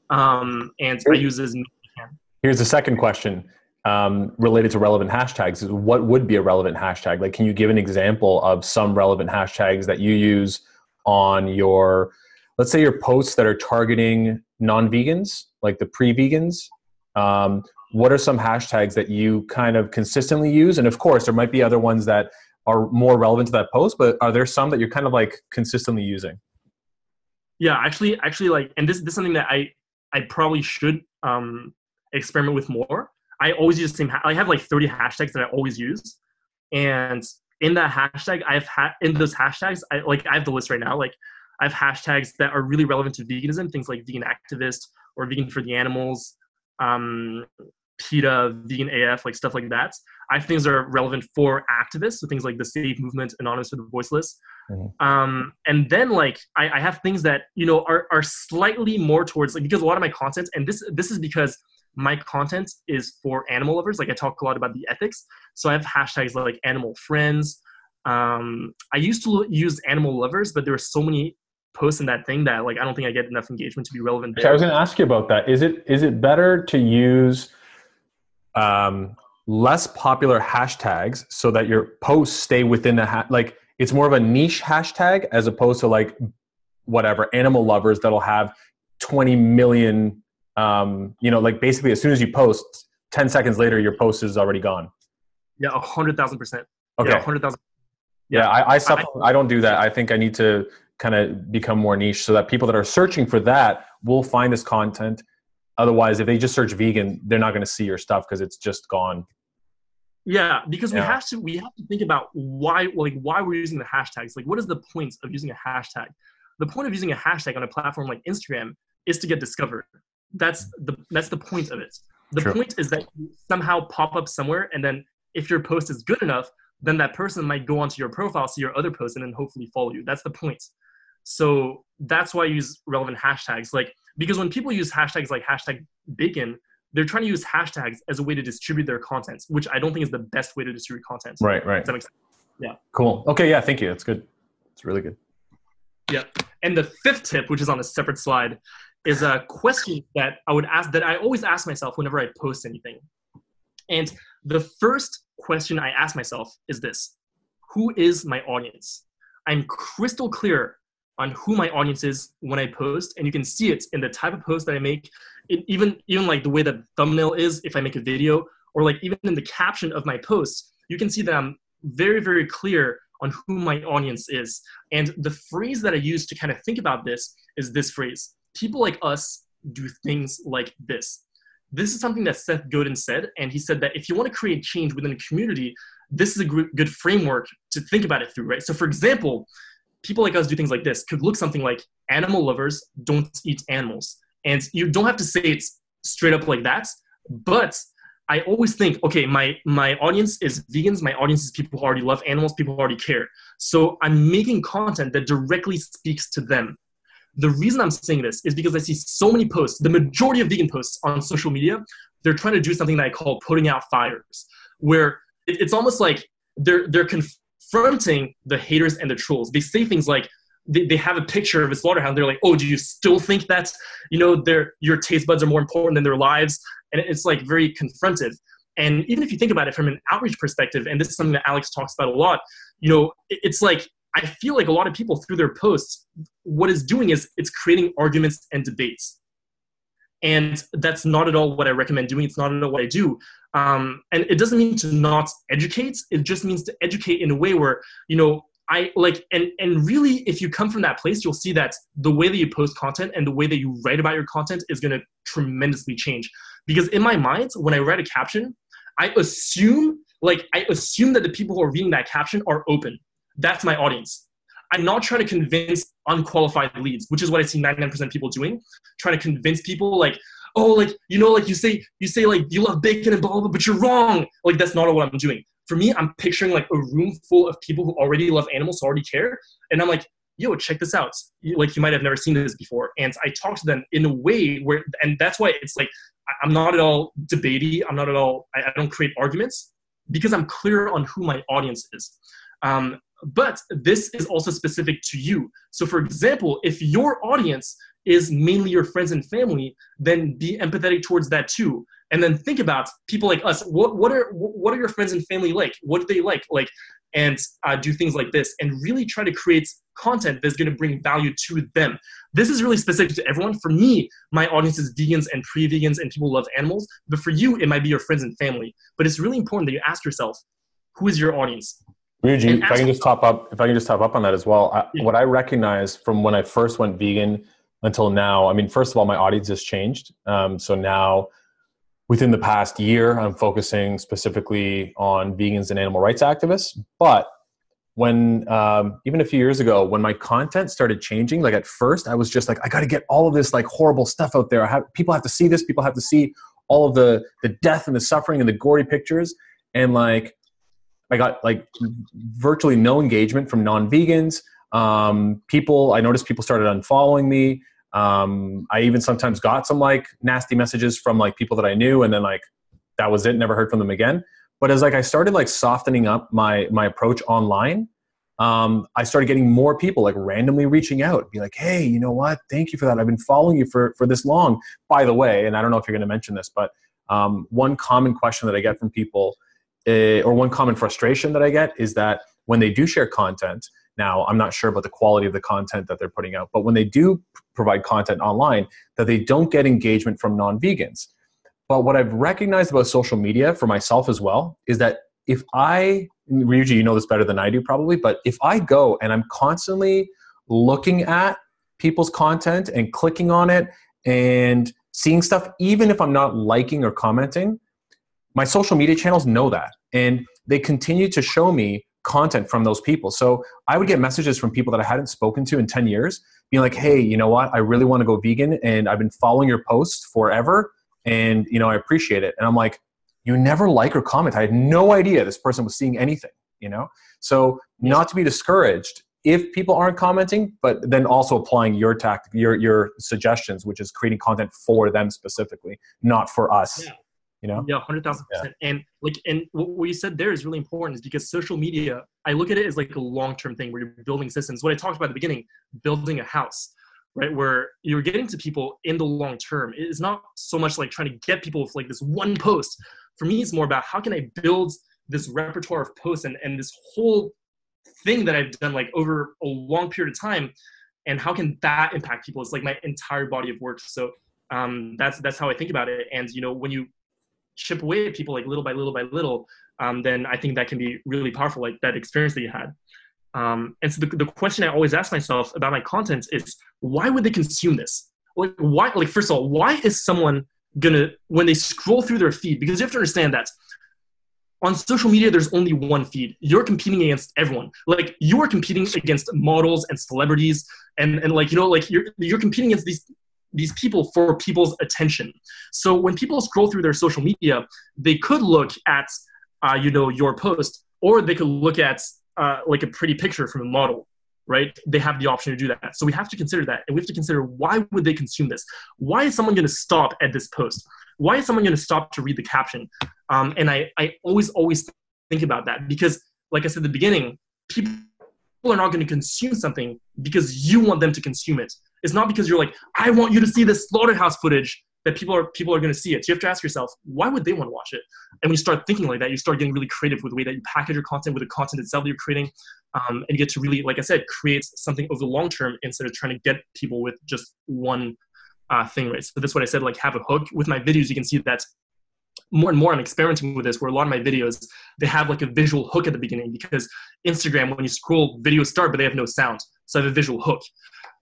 and I use as many as I can. Here's the second question related to relevant hashtags. Is what would be a relevant hashtag? Like, can you give an example of some relevant hashtags that you use on your, let's say, your posts that are targeting non-vegans, like the pre-vegans? What are some hashtags that you kind of consistently use? And of course, there might be other ones that are more relevant to that post, but are there some that you're kind of like consistently using? Yeah, actually like, and this is something that I probably should experiment with more. I always use the same, I have like 30 hashtags that I always use. And in that hashtag, in those hashtags, I have the list right now. Like, I have hashtags that are really relevant to veganism, things like vegan activist or vegan for the animals, PETA, vegan AF, like stuff like that. I have things that are relevant for activists, so things like the Save Movement, Anonymous for the Voiceless. Mm-hmm. And then like I have things that, you know, are slightly more towards, like, because a lot of my content, and this is because my content is for animal lovers. Like, I talk a lot about the ethics. So I have hashtags like animal friends. I used to use animal lovers, but there are so many posts in that thing that like I don't think I get enough engagement to be relevant there. I was going to ask you about that. Is it better to use less popular hashtags so that your posts stay within the like it's more of a niche hashtag as opposed to like whatever animal lovers that'll have 20 million you know, like basically as soon as you post 10 seconds later your post is already gone? Yeah, 100,000%. Okay. Yeah, 100,000. Yeah, I don't do that. I think I need to kind of become more niche so that people that are searching for that will find this content. Otherwise, if they just search vegan, they're not going to see your stuff because it's just gone. Yeah, because we have to think about why we're using the hashtags. Like, what is the point of using a hashtag? The point of using a hashtag on a platform like Instagram is to get discovered. That's the point of it. The point is that you somehow pop up somewhere, and then if your post is good enough, then that person might go onto your profile, see your other posts, and then hopefully follow you. That's the point. So that's why I use relevant hashtags. Like, because when people use hashtags like hashtag bacon, they're trying to use hashtags as a way to distribute their content, which I don't think is the best way to distribute content. Right. Does that make sense? Yeah. Cool. Okay. Yeah. Thank you. That's good. It's really good. Yeah. And the fifth tip, which is on a separate slide, is a question that I always ask myself whenever I post anything. And the first question I ask myself is this: who is my audience? I'm crystal clear on who my audience is when I post, and you can see it in the type of post that I make, even like the way that thumbnail is if I make a video, or like even in the caption of my post, you can see that I'm very, very clear on who my audience is. And the phrase that I use to kind of think about this is this phrase: people like us do things like this. This is something that Seth Godin said, and he said that if you want to create change within a community, this is a good framework to think about it through, right? So for example, people like us do things like this could look something like animal lovers don't eat animals. And you don't have to say it straight up like that, but I always think, okay, my audience is vegans, my audience is people who already love animals, people who already care. So I'm making content that directly speaks to them. The reason I'm saying this is because I see so many posts, the majority of vegan posts on social media, they're trying to do something that I call putting out fires, where it's almost like they're confronting the haters and the trolls. They say things like, they have a picture of a slaughterhouse. They're like, oh, do you still think that, your taste buds are more important than their lives? And it's like very confrontive. And even if you think about it from an outreach perspective, and this is something that Alex talks about a lot, it's like, I feel like a lot of people through their posts, what it's doing is it's creating arguments and debates. And that's not at all what I recommend doing. It's not at all what I do. And it doesn't mean to not educate. It just means to educate in a way where, I like, and really, if you come from that place, you'll see that the way that you post content and the way that you write about your content is going to tremendously change. Because in my mind, when I write a caption, I assume that the people who are reading that caption are open. That's my audience. I'm not trying to convince unqualified leads, which is what I see 99% of people doing, trying to convince people like, oh, like, you say like you love bacon and blah, blah, blah, but you're wrong. Like, that's not what I'm doing. For me, I'm picturing like a room full of people who already love animals, who already care. And I'm like, yo, check this out. Like, you might have never seen this before. And I talk to them in a way where, and that's why it's like, I'm not at all debatey. I don't create arguments because I'm clear on who my audience is. But this is also specific to you. So for example, if your audience is mainly your friends and family, then be empathetic towards that too. And then think about people like us. What are your friends and family like? What do they like? And do things like this and really try to create content that's going to bring value to them. This is really specific to everyone. For me, my audience is vegans and pre-vegans and people who love animals. But for you, it might be your friends and family. But it's really important that you ask yourself, who is your audience? Ryuji, if I can just top up on that as well. What I recognize from when I first went vegan until now, I mean, first of all, my audience has changed. So now within the past year, I'm focusing specifically on vegans and animal rights activists. But when, even a few years ago, when my content started changing, like at first I was just like, I got to get all of this like horrible stuff out there. People have to see this. People have to see all of the death and the suffering and the gory pictures. And like, I got like virtually no engagement from non-vegans. I noticed people started unfollowing me. I even sometimes got some like nasty messages from like people that I knew, and then like that was it. Never heard from them again. But as like I started like softening up my approach online, I started getting more people like randomly reaching out, be like, hey, you know what? Thank you for that. I've been following you for this long. By the way, and I don't know if you're going to mention this, but one common question that I get from people, or one common frustration that I get, is that when they do share content, now I'm not sure about the quality of the content that they're putting out, but when they do provide content online, that they don't get engagement from non-vegans. But what I've recognized about social media for myself as well is that if Ryuji, you know this better than I do probably, but if I go and I'm constantly looking at people's content and clicking on it and seeing stuff, even if I'm not liking or commenting, my social media channels know that, and they continue to show me content from those people. So I would get messages from people that I hadn't spoken to in 10 years being like, hey, you know what? I really want to go vegan and I've been following your posts forever and, I appreciate it. And I'm like, you never like or comment. I had no idea this person was seeing anything, So not to be discouraged if people aren't commenting, but then also applying your tactic, your suggestions, which is creating content for them specifically, not for us. Yeah. Yeah, 100,000%. Yeah. And what you said there is really important, is because social media, I look at it as like a long-term thing where you're building systems. What I talked about at the beginning, building a house, right? Where you're getting to people in the long term. It's not so much like trying to get people with like this one post. For me, it's more about how can I build this repertoire of posts and this whole thing that I've done like over a long period of time, and how can that impact people? It's like my entire body of work. So that's how I think about it. And when you chip away at people like little by little by little, then I think that can be really powerful, like that experience that you had. And so the question I always ask myself about my content is, why would they consume this? Like, why? Like, first of all, why is someone gonna, when they scroll through their feed, because you have to understand that on social media, there's only one feed. You're competing against everyone. Like, you are competing against models and celebrities, and like, you know, like you're competing against these people for people's attention. So when people scroll through their social media, they could look at, you know, your post, or they could look at like a pretty picture from a model, right? They have the option to do that. So we have to consider that, and we have to consider, why would they consume this? Why is someone going to stop at this post? Why is someone going to stop to read the caption? And I always think about that, because, like I said at the beginning, people are not going to consume something because you want them to consume it. It's not because you're like, I want you to see this slaughterhouse footage, that people are going to see it. So you have to ask yourself, why would they want to watch it? And when you start thinking like that, you start getting really creative with the way that you package your content, with the content itself that you're creating, and you get to really, like I said, create something over the long term instead of trying to get people with just one thing, right? So that's what I said, like, have a hook. With my videos, you can see that more and more I'm experimenting with this, where a lot of my videos, they have like a visual hook at the beginning, because Instagram, when you scroll, videos start, but they have no sound. So I have a visual hook.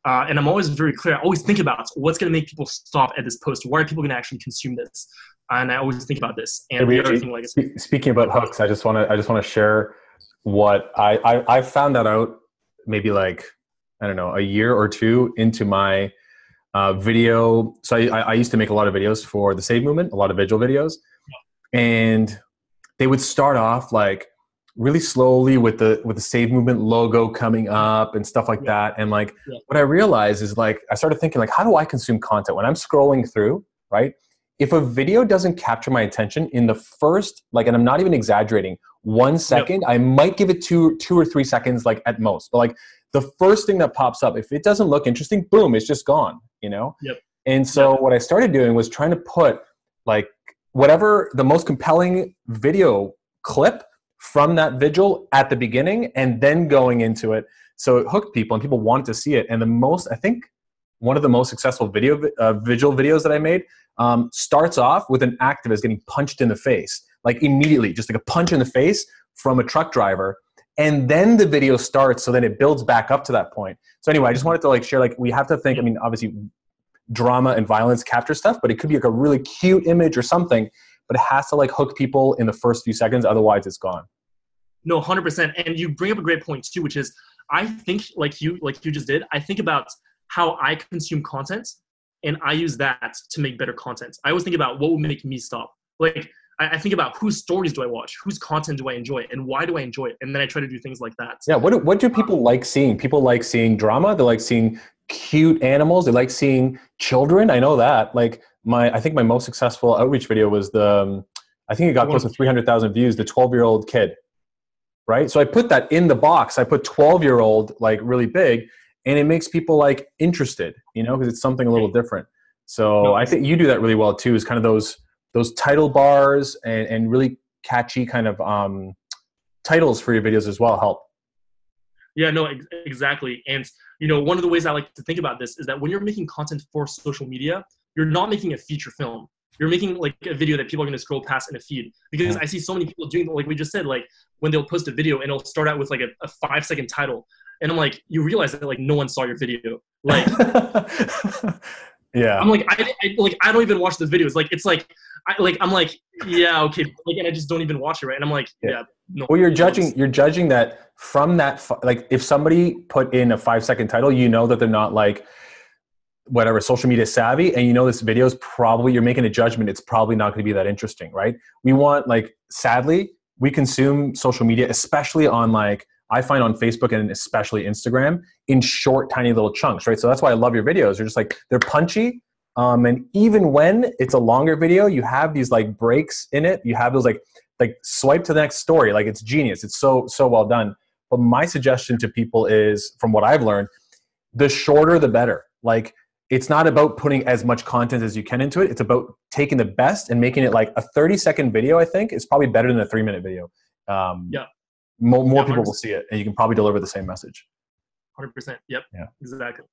And I'm always very clear. I always think about what's going to make people stop at this post. Why are people going to actually consume this? And I always think about this. And the other thing, like, speaking about hooks, I just want to share what I found that out maybe, like, I don't know, a year or two into my video. So I used to make a lot of videos for the Save Movement, a lot of visual videos, and they would start off like really slowly with the Save Movement logo coming up and stuff like that. And like, what I realized is, like, I started thinking, like, how do I consume content when I'm scrolling through, right? If a video doesn't capture my attention in the first, like, and I'm not even exaggerating, 1 second, I might give it two or 3 seconds, like, at most. But like, the first thing that pops up, if it doesn't look interesting, boom, it's just gone, you know? And so what I started doing was trying to put, like, whatever the most compelling video clip from that visual at the beginning, and then going into it. So it hooked people and people wanted to see it. And I think one of the most successful visual videos that I made starts off with an activist getting punched in the face, like immediately, just like a punch in the face from a truck driver. And then the video starts, so then it builds back up to that point. So anyway, I just wanted to, like, share, like, we have to think, I mean, obviously drama and violence capture stuff, but it could be like a really cute image or something, but it has to, like, hook people in the first few seconds. Otherwise it's gone. No, 100%. And you bring up a great point too, which is, I think, like you just did, I think about how I consume content, and I use that to make better content. I always think about what will make me stop. Like, I think about whose stories do I watch, whose content do I enjoy, and why do I enjoy it? And then I try to do things like that. Yeah. What do people like seeing? People like seeing drama. They like seeing cute animals. They like seeing children. I know that. Like, I think my most successful outreach video was I think it got close to 300,000 views, the 12-year-old kid, right? So I put that in the box. I put 12-year-old, like, really big, and it makes people, like, interested, you know, because it's something a little different. So I think you do that really well too, is kind of those title bars and really catchy kind of titles for your videos as well help. Yeah, no, exactly. And, you know, one of the ways I like to think about this is that when you're making content for social media, you're not making a feature film. You're making, like, a video that people are going to scroll past in a feed. Because I see so many people doing, like we just said, like, when they'll post a video and it'll start out with, like, a 5-second title. And I'm like, you realize that, like, no one saw your video. Like, yeah. I'm like, I don't even watch the videos. Like, it's like, I'm like, yeah, okay. Like, and I just don't even watch it, right? And I'm like, yeah. No. Well, you're judging that from that, like, if somebody put in a 5-second title, you know that they're not, like, whatever, social media savvy, and you know this video is probably, you're making a judgment, it's probably not going to be that interesting, right? We want, like, sadly, we consume social media, especially on, like, I find on Facebook and especially Instagram, in short, tiny little chunks, right? So that's why I love your videos. They're just, like, they're punchy. And even when it's a longer video, you have these, like, breaks in it. You have those, like swipe to the next story. Like, it's genius. It's so well done. But my suggestion to people is, from what I've learned, the shorter, the better. Like, it's not about putting as much content as you can into it. It's about taking the best and making it, like, a 30-second video, I think, is probably better than a 3-minute video. More people will see it, and you can probably deliver the same message. 100%. Yep. Yeah. Exactly.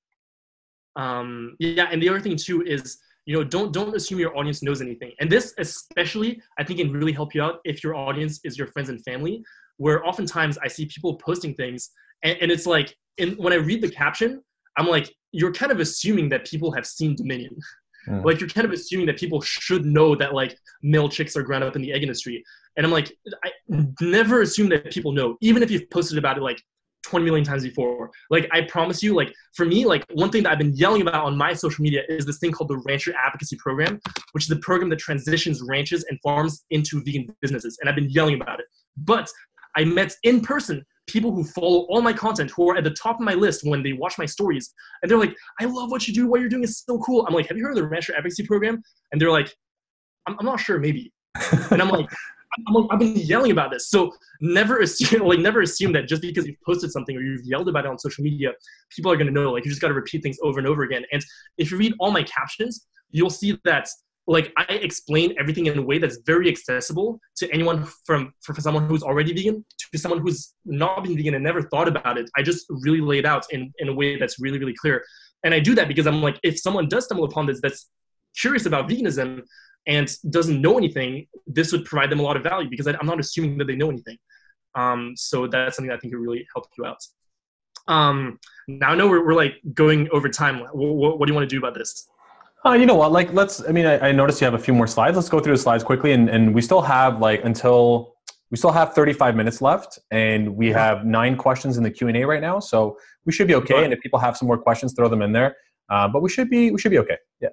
Yeah. And the other thing too is, you know, don't assume your audience knows anything. And this especially, I think, can really help you out if your audience is your friends and family, where oftentimes I see people posting things And it's like, when I read the caption, I'm like, you're kind of assuming that people have seen Dominion. Like, you're kind of assuming that people should know that, like, male chicks are ground up in the egg industry. And I'm like, I never assume that people know, even if you've posted about it like 20 million times before. Like, I promise you, like, for me, like, one thing that I've been yelling about on my social media is this thing called the Rancher Advocacy Program, which is the program that transitions ranches and farms into vegan businesses. And I've been yelling about it. But I met in person people who follow all my content, who are at the top of my list when they watch my stories. And they're like, I love what you do. What you're doing is so cool. I'm like, have you heard of the Rancher Advocacy Program? And they're like, I'm not sure, maybe. And I'm like, I've been yelling about this. So never assume that just because you've posted something or you've yelled about it on social media, people are going to know. Like, you just got to repeat things over and over again. And if you read all my captions, you'll see that, like, I explain everything in a way that's very accessible to anyone, for someone who's already vegan to someone who's not been vegan and never thought about it. I just really lay it out in a way that's really, really clear. And I do that because I'm like, if someone does stumble upon this that's curious about veganism and doesn't know anything, this would provide them a lot of value because I'm not assuming that they know anything. So that's something that I think would really help you out. Now I know we're like going over time. What do you want to do about this? You know what, like, I noticed you have a few more slides. Let's go through the slides quickly. And we still have we still have 35 minutes left, and we have 9 questions in the Q&A right now. So we should be okay. And if people have some more questions, throw them in there. But we should be okay. Yeah.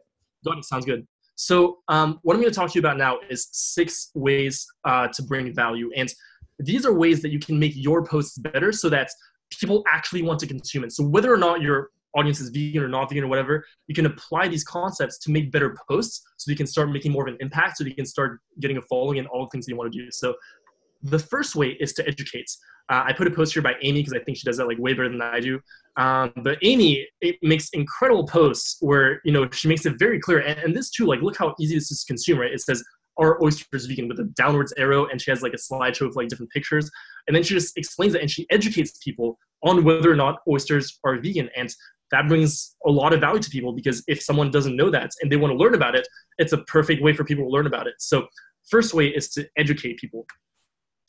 Sounds good. So what I'm going to talk to you about now is 6 ways to bring value. And these are ways that you can make your posts better so that people actually want to consume it. So whether or not your audience is vegan or not vegan or whatever, you can apply these concepts to make better posts so you can start making more of an impact, so you can start getting a following and all the things that you want to do. So the first way is to educate. I put a post here by Amy because I think she does that like way better than I do. But Amy makes incredible posts where, you know, she makes it very clear. And this too, like, look how easy this is to consume, right? It says, are oysters vegan, with a downwards arrow, and she has like a slideshow of like different pictures. And then she just explains it and she educates people on whether or not oysters are vegan. And that brings a lot of value to people, because if someone doesn't know that and they want to learn about it, it's a perfect way for people to learn about it. So first way is to educate people.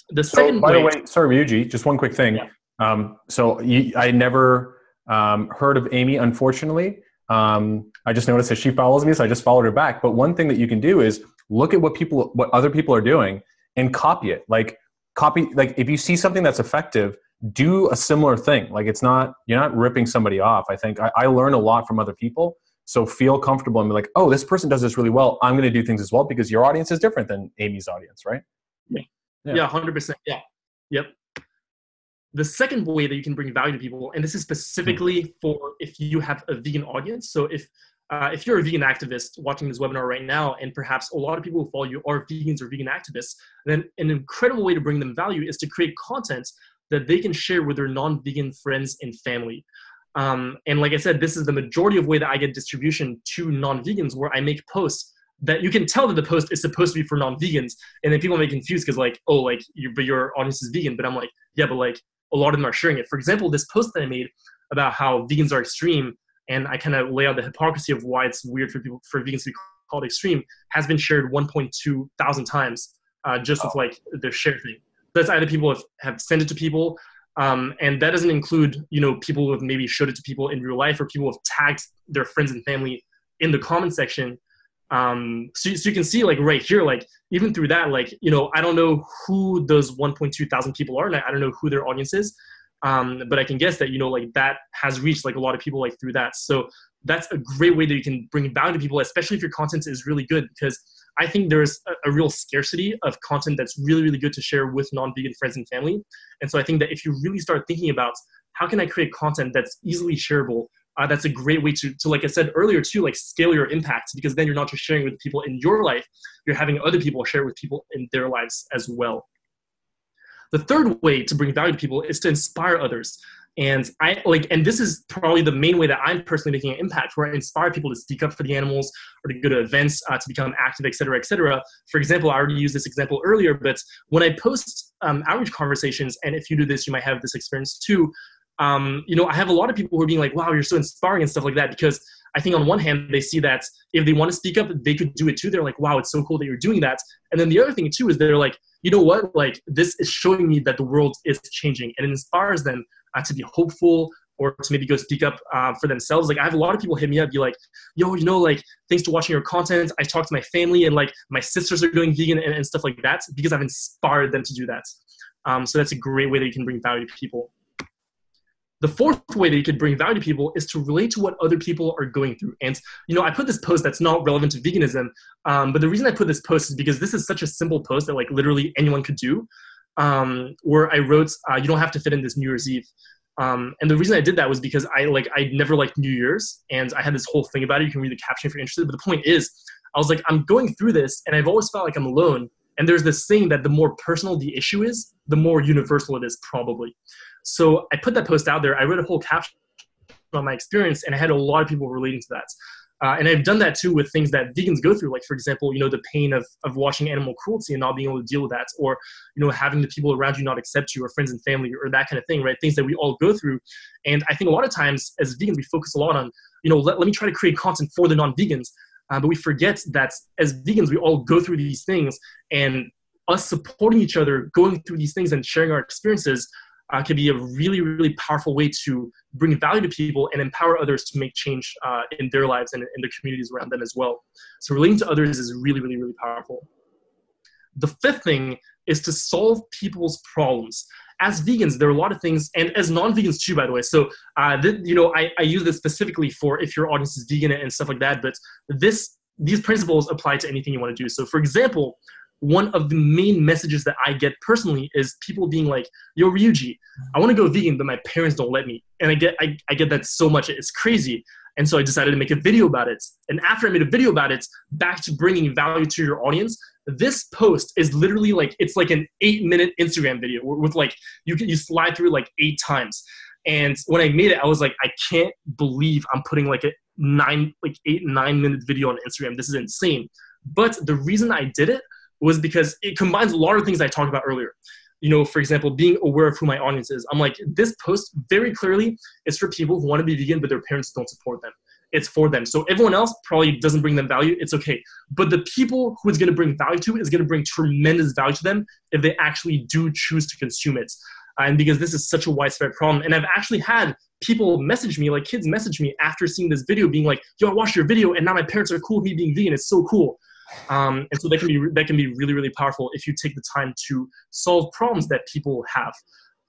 The second by the way, sorry, Ryuji, just one quick thing. Yeah. I never heard of Amy, unfortunately. I just noticed that she follows me, so I just followed her back. But one thing that you can do is look at what other people are doing and copy it. Like if you see something that's effective, do a similar thing. Like, you're not ripping somebody off. I think I learn a lot from other people. So feel comfortable and be like, oh, this person does this really well. I'm going to do things as well, because your audience is different than Amy's audience, right? Yeah, 100%. Yeah. Yep. The second way that you can bring value to people, and this is specifically for if you have a vegan audience. So if you're a vegan activist watching this webinar right now, and perhaps a lot of people who follow you are vegans or vegan activists, then an incredible way to bring them value is to create content that they can share with their non-vegan friends and family. And like I said, this is the majority of way that I get distribution to non-vegans, where I make posts that you can tell that the post is supposed to be for non-vegans. And then people may get confused because, like, oh, like, your audience is vegan. But I'm like, yeah, but like a lot of them are sharing it. For example, this post that I made about how vegans are extreme, and I kind of lay out the hypocrisy of why it's weird for vegans to be called extreme, has been shared 1.2 thousand times just with like their share thing. That's either people have sent it to people, and that doesn't include, you know, people who have maybe showed it to people in real life, or people who have tagged their friends and family in the comment section. So you can see, like, right here, like, even through that, like, you know, I don't know who those 1.2 thousand people are, and I don't know who their audience is, but I can guess that, you know, like, that has reached like a lot of people like through that. So that's a great way that you can bring value to people, especially if your content is really good, because I think there's a real scarcity of content that's really, really good to share with non-vegan friends and family. And so I think that if you really start thinking about how can I create content that's easily shareable, that's a great way to, like I said earlier too, like, scale your impact, because then you're not just sharing with people in your life, you're having other people share with people in their lives as well. The third way to bring value to people is to inspire others. And and this is probably the main way that I'm personally making an impact, where I inspire people to speak up for the animals, or to go to events, to become active, et cetera, et cetera. For example, I already used this example earlier, but when I post outreach conversations, and if you do this, you might have this experience too, you know, I have a lot of people who are being like, wow, you're so inspiring and stuff like that, because I think on one hand, they see that if they want to speak up, they could do it too. They're like, wow, it's so cool that you're doing that. And then the other thing too is they're like, you know what, like, this is showing me that the world is changing, and it inspires them to be hopeful, or to maybe go speak up for themselves. Like I have a lot of people hit me up, be like, yo, like thanks to watching your content, I talked to my family and like my sisters are going vegan and stuff like that because I've inspired them to do that. So that's a great way that you can bring value to people. The fourth way that you could bring value to people is to relate to what other people are going through. And, I put this post that's not relevant to veganism, but the reason I put this post is because this is such a simple post that like literally anyone could do, where I wrote, you don't have to fit in this New Year's Eve. And the reason I did that was because I never liked New Year's, and I had this whole thing about it. You can read the caption if you're interested. But the point is, I was like, I'm going through this, and I've always felt like I'm alone. And there's this saying that the more personal the issue is, the more universal it is, probably. So I put that post out there. I wrote a whole caption on my experience, and I had a lot of people relating to that. And I've done that too with things that vegans go through, like, for example, the pain of watching animal cruelty and not being able to deal with that, or, having the people around you not accept you, or friends and family, or that kind of thing, right? Things that we all go through. And I think a lot of times as vegans, we focus a lot on, let me try to create content for the non-vegans. But we forget that as vegans, we all go through these things, and us supporting each other, going through these things and sharing our experiences can be a really, really powerful way to bring value to people and empower others to make change in their lives and in the communities around them as well. So relating to others is really, really, really powerful. The fifth thing is to solve people's problems. As vegans, there are a lot of things, and as non-vegans too, by the way. So, I use this specifically for if your audience is vegan and stuff like that, but these principles apply to anything you want to do. So for example, one of the main messages that I get personally is people being like, yo, Ryuji, I want to go vegan, but my parents don't let me. And I get that so much. It's crazy. And so I decided to make a video about it. And after I made a video about it, back to bringing value to your audience, this post is literally like, it's like an 8-minute Instagram video with like, you slide through like 8 times. And when I made it, I was like, I can't believe I'm putting like a 8-9-minute video on Instagram. This is insane. But the reason I did it was because it combines a lot of things I talked about earlier. For example, being aware of who my audience is. I'm like, this post very clearly is for people who want to be vegan, but their parents don't support them. It's for them. So everyone else probably doesn't bring them value. It's okay. But the people who it's going to bring value to is going to bring tremendous value to them if they actually do choose to consume it. And because this is such a widespread problem. And I've actually had people message me, like kids message me after seeing this video being like, yo, I watched your video and now my parents are cool with me being vegan. It's so cool. And so that can be really, really powerful if you take the time to solve problems that people have.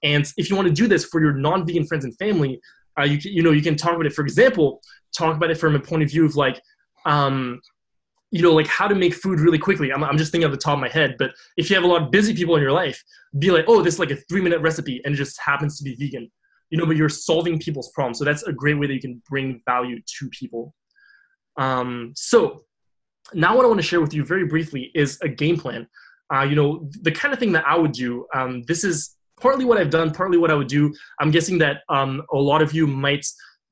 And if you want to do this for your non-vegan friends and family, you can talk about it. For example, talk about it from a point of view of like, like how to make food really quickly. I'm just thinking off the top of my head, but if you have a lot of busy people in your life, be like, oh, this is like a 3-minute recipe and it just happens to be vegan, but you're solving people's problems. So that's a great way that you can bring value to people. So now what I want to share with you very briefly is a game plan. The kind of thing that I would do, this is partly what I've done, partly what I would do. I'm guessing that a lot of you might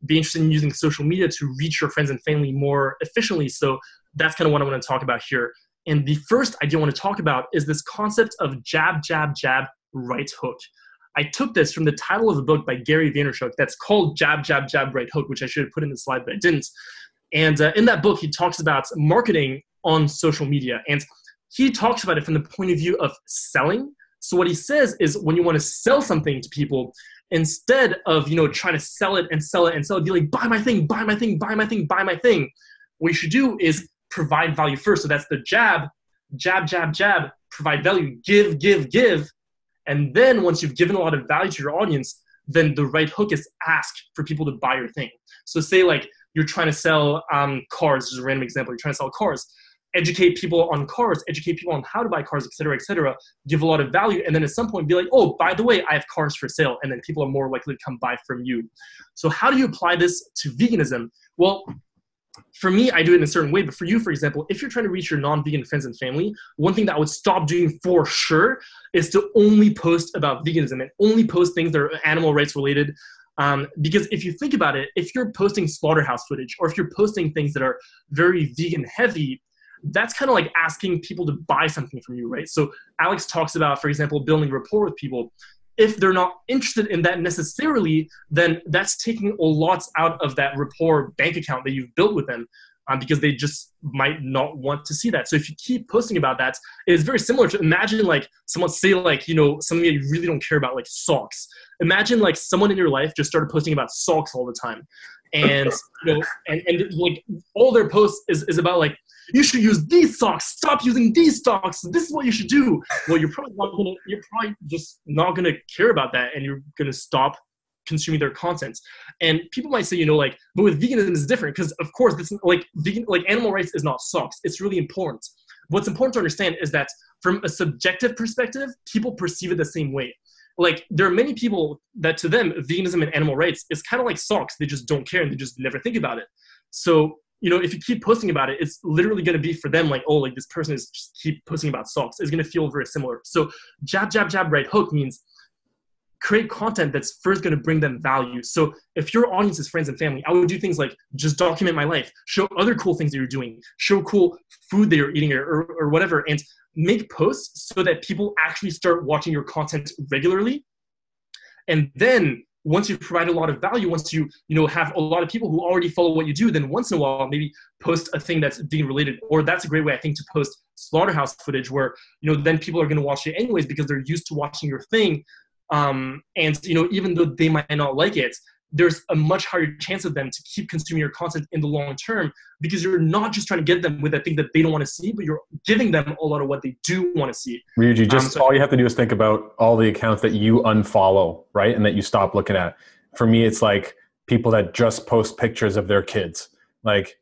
be interested in using social media to reach your friends and family more efficiently. So that's kind of what I want to talk about here. And the first idea I want to talk about is this concept of jab, jab, jab, right hook. I took this from the title of a book by Gary Vaynerchuk that's called Jab, Jab, Jab, Right Hook, which I should have put in the slide, but I didn't. And in that book, he talks about marketing on social media. And he talks about it from the point of view of selling. So what he says is when you want to sell something to people, instead of, trying to sell it and sell it and sell it, be like, buy my thing, buy my thing, buy my thing, buy my thing. What you should do is provide value first. So that's the jab, jab, jab, jab, provide value, give, give, give. And then once you've given a lot of value to your audience, then the right hook is ask for people to buy your thing. So say like, you're trying to sell cars. This is a random example. You're trying to sell cars. Educate people on cars. Educate people on how to buy cars, et cetera, et cetera. Give a lot of value. And then at some point be like, oh, by the way, I have cars for sale. And then people are more likely to come buy from you. So how do you apply this to veganism? Well, for me, I do it in a certain way. But for you, for example, if you're trying to reach your non-vegan friends and family, one thing that I would stop doing for sure is to only post about veganism and only post things that are animal rights related. Because if you think about it, if you're posting slaughterhouse footage or if you're posting things that are very vegan heavy, that's kind of like asking people to buy something from you, right? So Alex talks about, for example, building rapport with people. If they're not interested in that necessarily, then that's taking a lot out of that rapport bank account that you've built with them. Because they just might not want to see that. So if you keep posting about that, it is very similar to imagine like someone say like, something that you really don't care about, like socks. imagine like someone in your life just started posting about socks all the time. And, and like all their posts is about like, you should use these socks, stop using these socks, this is what you should do. Well, you're probably just not gonna care about that, and you're gonna stop consuming their content. And people might say, like, but with veganism it's different, because of course this like animal rights is not socks. It's really important. What's important to understand is that from a subjective perspective, people perceive it the same way. Like, there are many people that to them, veganism and animal rights is kind of like socks. They just don't care and they just never think about it. So, if you keep posting about it, it's literally going to be for them like, oh, like this person is just keep posting about socks. It's going to feel very similar. So jab, jab, jab, right hook means create content that's first going to bring them value. So if your audience is friends and family, I would do things like just document my life, show other cool things that you're doing, show cool food that you're eating or whatever, and make posts so that people actually start watching your content regularly. And then once you provide a lot of value, once you have a lot of people who already follow what you do, then once in a while maybe post a thing that's vegan related. Or that's a great way, I think, to post slaughterhouse footage where then people are going to watch it anyways because they're used to watching your thing. And even though they might not like it, there's a much higher chance of them to keep consuming your content in the long term, because you're not just trying to get them with a thing that they don't want to see, but you're giving them a lot of what they do want to see. Ryuji, all you have to do is think about all the accounts that you unfollow, right? And that you stop looking at. For me, it's like people that just post pictures of their kids. Like,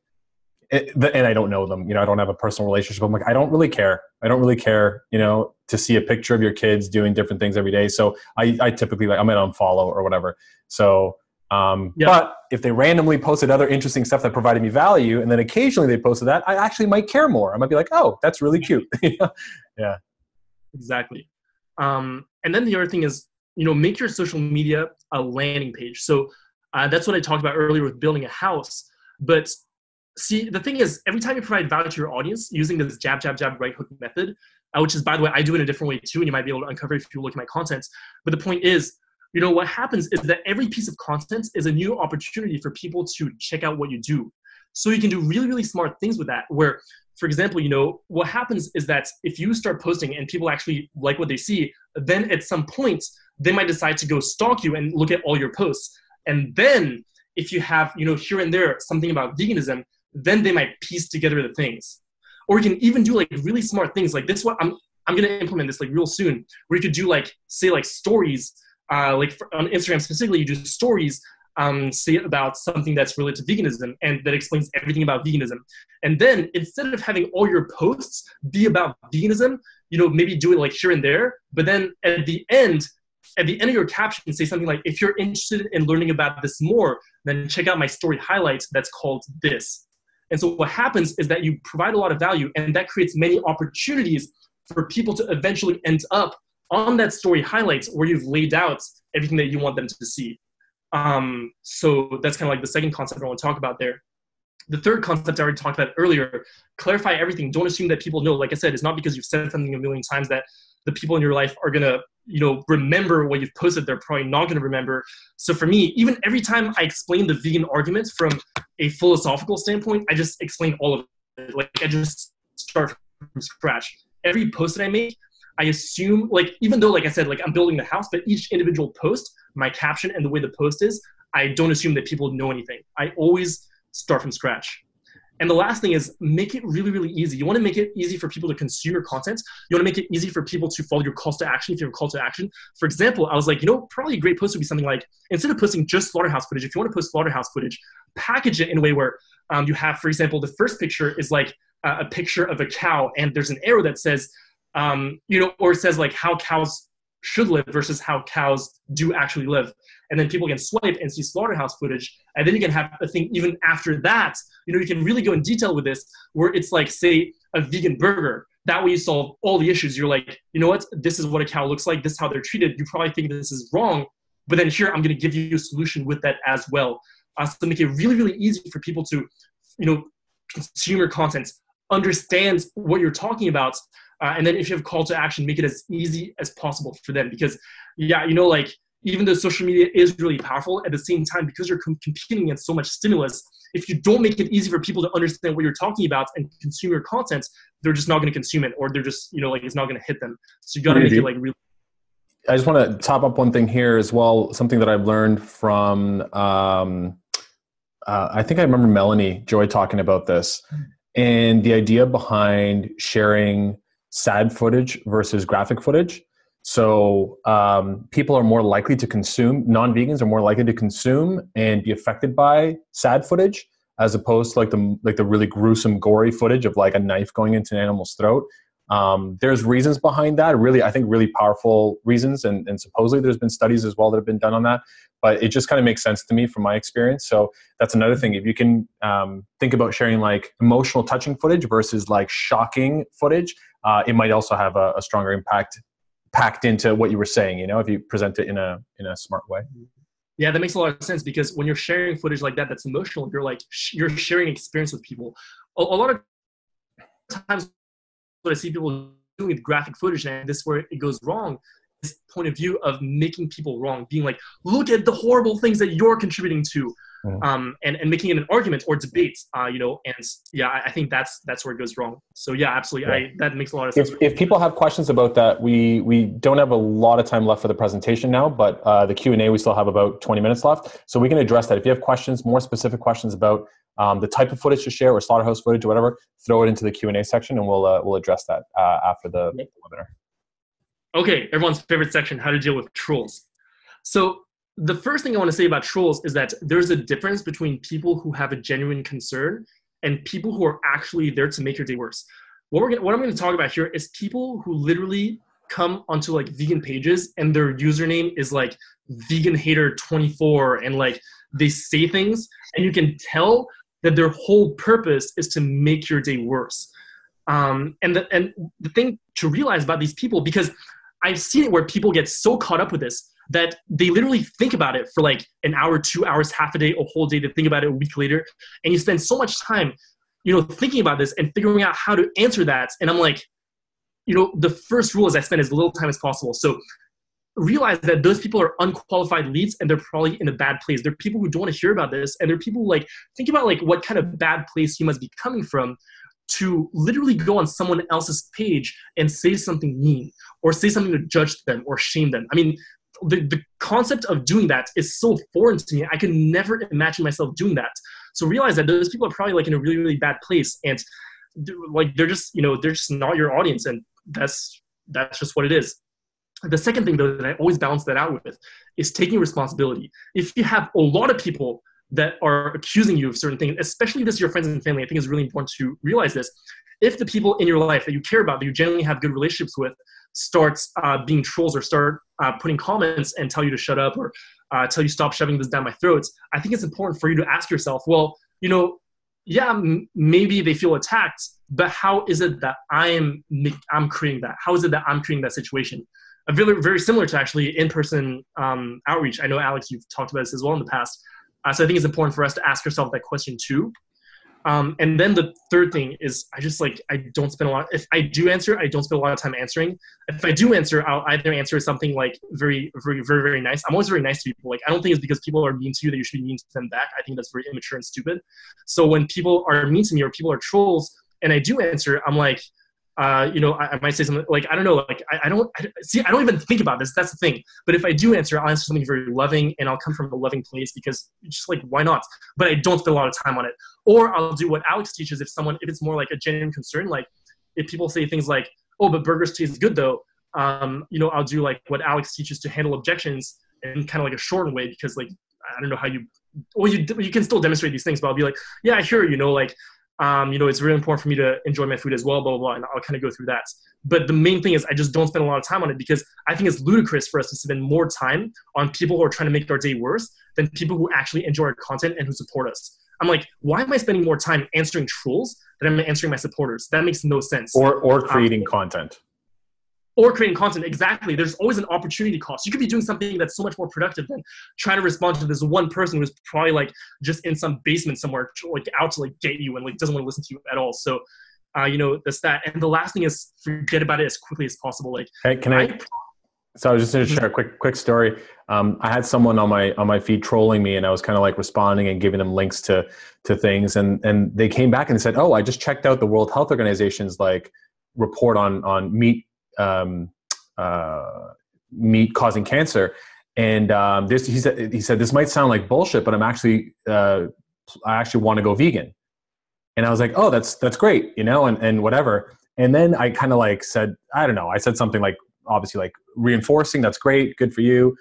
and I don't know them, I don't have a personal relationship. I'm like, I don't really care. I don't really care, to see a picture of your kids doing different things every day. So I typically I'm going to unfollow or whatever. So, but if they randomly posted other interesting stuff that provided me value, and then occasionally they posted that, I actually might care more. I might be like, oh, that's really cute. Yeah. Exactly. And then the other thing is, make your social media a landing page. So that's what I talked about earlier with building a house. But see, the thing is, every time you provide value to your audience using this jab, jab, jab, right hook method, which is, by the way, I do it in a different way too, and you might be able to uncover it if you look at my content. But the point is, what happens is that every piece of content is a new opportunity for people to check out what you do. So you can do really, really smart things with that, where, for example, what happens is that if you start posting and people actually like what they see, then at some point, they might decide to go stalk you and look at all your posts. And then if you have, here and there, something about veganism, then they might piece together the things. Or you can even do like really smart things like this one. I'm going to implement this like real soon, where you could do like, say like stories, on Instagram specifically, you do stories, say about something that's related to veganism and that explains everything about veganism. And then instead of having all your posts be about veganism, maybe do it like here and there, but then at the end of your caption, say something like, if you're interested in learning about this more, then check out my story highlights that's called this. And so what happens is that you provide a lot of value, and that creates many opportunities for people to eventually end up on that story highlights where you've laid out everything that you want them to see. So that's kind of like the second concept I want to talk about there. The third concept I already talked about earlier, clarify everything. Don't assume that people know. Like I said, it's not because you've said something a million times that the people in your life are going to, remember what you've posted. They're probably not going to remember. So for me, even every time I explain the vegan argument from a philosophical standpoint, I just explain all of it. Like, I just start from scratch. Every post that I make, I assume, like, even though, like I said, like I'm building the house, but each individual post, my caption and the way the post is, I don't assume that people know anything. I always start from scratch. And the last thing is, make it really, really easy. You want to make it easy for people to consume your content. You want to make it easy for people to follow your calls to action if you have a call to action. For example, I was like, probably a great post would be something like, instead of posting just slaughterhouse footage, if you want to post slaughterhouse footage, package it in a way where you have, for example, the first picture is like a picture of a cow, and there's an arrow that says, or it says like how cows should live versus how cows do actually live. And then people can swipe and see slaughterhouse footage. And then you can have a thing even after that, you can really go in detail with this, where it's like, say, a vegan burger. That way you solve all the issues. You're like, what? This is what a cow looks like. This is how they're treated. You probably think this is wrong. But then here, I'm going to give you a solution with that as well. So make it really, really easy for people to, consume your content, understand what you're talking about. And then if you have a call to action, make it as easy as possible for them. Because, even though social media is really powerful, at the same time, because you're competing against so much stimulus, if you don't make it easy for people to understand what you're talking about and consume your content, they're just not going to consume it, or they're just, it's not going to hit them. So you got to make it like really. I just want to top up one thing here as well. Something that I've learned from, I think I remember Melanie Joy talking about this, and the idea behind sharing sad footage versus graphic footage. So people are more likely to consume, non-vegans are more likely to consume and be affected by sad footage, as opposed to like the really gruesome, gory footage of like a knife going into an animal's throat. There's reasons behind that, really, I think really powerful reasons. And supposedly there's been studies as well that have been done on that, but it just kind of makes sense to me from my experience. So that's another thing. If you can think about sharing like emotional touching footage versus like shocking footage, it might also have a stronger impact packed into what you were saying, you know, if you present it in a smart way. Yeah, that makes a lot of sense, because when you're sharing footage like that, that's emotional. You're like, you're sharing experience with people. A lot of times what I see people doing with graphic footage, and this is where it goes wrong, this point of view of making people wrong, being like, look at the horrible things that you're contributing to, and making it an argument or debate, you know, and yeah, I think that's where it goes wrong. So yeah, absolutely. Yeah. That makes a lot of sense. If people have questions about that, we don't have a lot of time left for the presentation now, but the Q&A, we still have about 20 minutes left. So we can address that. If you have questions, more specific questions about the type of footage to share or slaughterhouse footage or whatever, throw it into the Q&A section and we'll address that after the webinar. Okay, everyone's favorite section, how to deal with trolls. So the first thing I want to say about trolls is that there's a difference between people who have a genuine concern and people who are actually there to make your day worse. What I'm going to talk about here is people who literally come onto like vegan pages and their username is like vegan hater 24, and like they say things and you can tell that their whole purpose is to make your day worse. And the thing to realize about these people, because I've seen it where people get so caught up with this that they literally think about it for like an hour, 2 hours, half a day, a whole day. They think about it a week later, and you spend so much time, you know, thinking about this and figuring out how to answer that. And I'm like, you know, the first rule is I spend as little time as possible. So realize that those people are unqualified leads and they're probably in a bad place. They're people who don't want to hear about this, and they're people like, think about like what kind of bad place you must be coming from to literally go on someone else's page and say something mean or say something to judge them or shame them. I mean, the concept of doing that is so foreign to me. I could never imagine myself doing that. So realize that those people are probably like in a really, really bad place, and like they're just, you know, they're just not your audience, and that's just what it is. The second thing though that I always balance that out with is taking responsibility. If you have a lot of people that are accusing you of certain things, especially this is your friends and family, I think it's really important to realize this. If the people in your life that you care about, that you generally have good relationships with, starts being trolls or start putting comments and tell you to shut up or tell you stop shoving this down my throats, I think it's important for you to ask yourself, well, you know, yeah, maybe they feel attacked, but how is it that I'm creating that? How is it that I'm creating that situation? Very, very similar to actually in-person outreach. I know, Alex, you've talked about this as well in the past. So I think it's important for us to ask ourselves that question too. And then the third thing is I don't spend a lot. If I do answer, I don't spend a lot of time answering. If I do answer, I'll either answer something like very, very, very, very nice. I'm always very nice to people. Like, I don't think it's because people are mean to you that you should be mean to them back. I think that's very immature and stupid. So when people are mean to me or people are trolls and I do answer, I'm like, you know, I might say something like, I don't know, like, I don't even think about this. That's the thing. But if I do answer, I'll answer something very loving, and I'll come from a loving place because just like, why not? But I don't spend a lot of time on it. Or I'll do what Alex teaches. If it's more like a genuine concern, like if people say things like, oh, but burgers taste good though, you know, I'll do like what Alex teaches to handle objections in kind of like a shortened way, because like, I don't know how you can still demonstrate these things, but I'll be like, yeah, I hear you know, like, you know, it's really important for me to enjoy my food as well, blah, blah, blah, and I'll kind of go through that. But the main thing is I just don't spend a lot of time on it, because I think it's ludicrous for us to spend more time on people who are trying to make our day worse than people who actually enjoy our content and who support us. I'm like, why am I spending more time answering trolls than I'm answering my supporters? That makes no sense. Or creating content. Or creating content, exactly. There's always an opportunity cost. You could be doing something that's so much more productive than trying to respond to this one person who's probably like just in some basement somewhere, like out to like get you and like doesn't want to listen to you at all. So, you know, that's that. And the last thing is forget about it as quickly as possible. Like, hey, so I was just going to share a quick story. I had someone on my feed trolling me, and I was kind of like responding and giving them links to things, and they came back and said, "Oh, I just checked out the World Health Organization's like report on meat meat causing cancer. And he said, this might sound like bullshit, but I actually want to go vegan. And I was like, oh, that's great, and whatever. And then I kind of like said, I don't know, I said something like, obviously like reinforcing, that's great, good for you.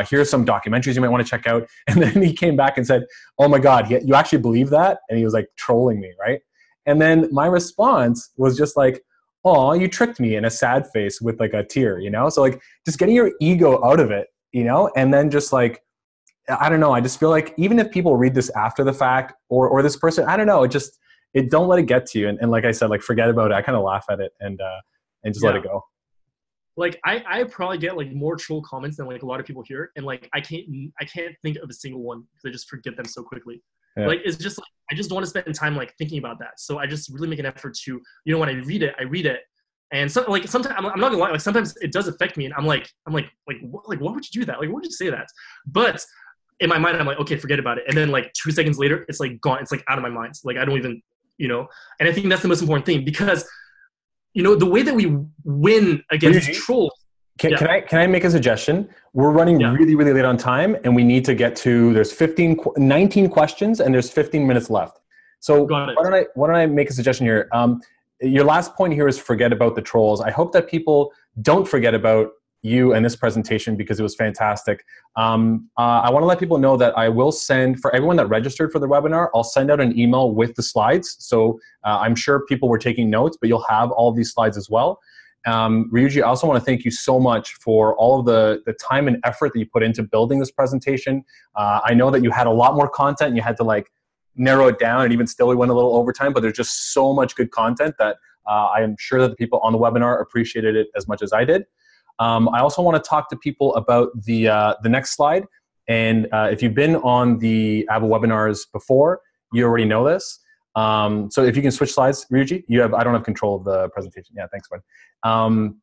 Here's some documentaries you might want to check out. And then he came back and said, oh my God, you actually believe that? And he was like trolling me, right? And then my response was just like, oh, you tricked me, in a sad face with like a tear, So like just getting your ego out of it, and then just like, I don't know, I just feel like even if people read this after the fact or this person, I don't know, don't let it get to you. And like I said, like forget about it. I kind of laugh at it and just let it go. Like I probably get like more troll comments than like a lot of people here. And like, I can't think of a single one because I just forget them so quickly. Yeah. Like, it's just like, I just don't want to spend time like thinking about that. So I just really make an effort to, when I read it. And so, like, sometimes I'm not gonna lie, like sometimes it does affect me, and I'm like, why would you do that? Like, why would you say that? But in my mind, I'm like, okay, forget about it. And then like 2 seconds later, it's like gone. It's like out of my mind. Like I don't even, and I think that's the most important thing because, the way that we win against trolls. Can I make a suggestion? We're running really, really late on time, and we need to get to, there's 19 questions, and there's 15 minutes left. So why don't I make a suggestion here? Your last point here is forget about the trolls. I hope that people don't forget about you and this presentation because it was fantastic. I want to let people know that I will send, for everyone that registered for the webinar, I'll send out an email with the slides. So I'm sure people were taking notes, but you'll have all of these slides as well. Ryuji, I also want to thank you so much for all of the time and effort that you put into building this presentation. I know that you had a lot more content and you had to like narrow it down, and even still we went a little overtime, but there's just so much good content that I am sure that the people on the webinar appreciated it as much as I did. I also want to talk to people about the next slide. And if you've been on the AVO webinars before, you already know this. So if you can switch slides, Ryuji, I don't have control of the presentation. Yeah, thanks, bud.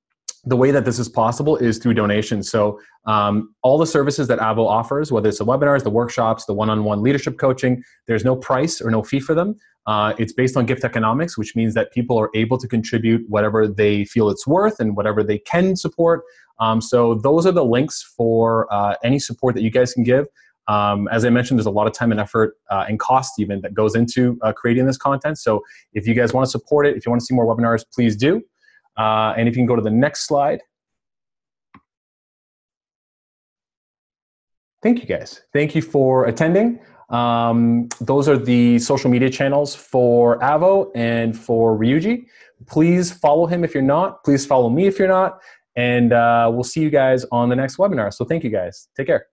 The way that this is possible is through donations. So all the services that AVO offers, whether it's the webinars, the workshops, the one-on-one leadership coaching, there's no price or no fee for them. It's based on gift economics, which means that people are able to contribute whatever they feel it's worth and whatever they can support. So those are the links for any support that you guys can give. As I mentioned, there's a lot of time and effort and cost even that goes into creating this content. So if you guys want to support it, if you want to see more webinars, please do. And if you can go to the next slide. Thank you guys. Thank you for attending. Those are the social media channels for AVO and for Ryuji. Please follow him if you're not. Please follow me if you're not. And we'll see you guys on the next webinar. So thank you guys. Take care.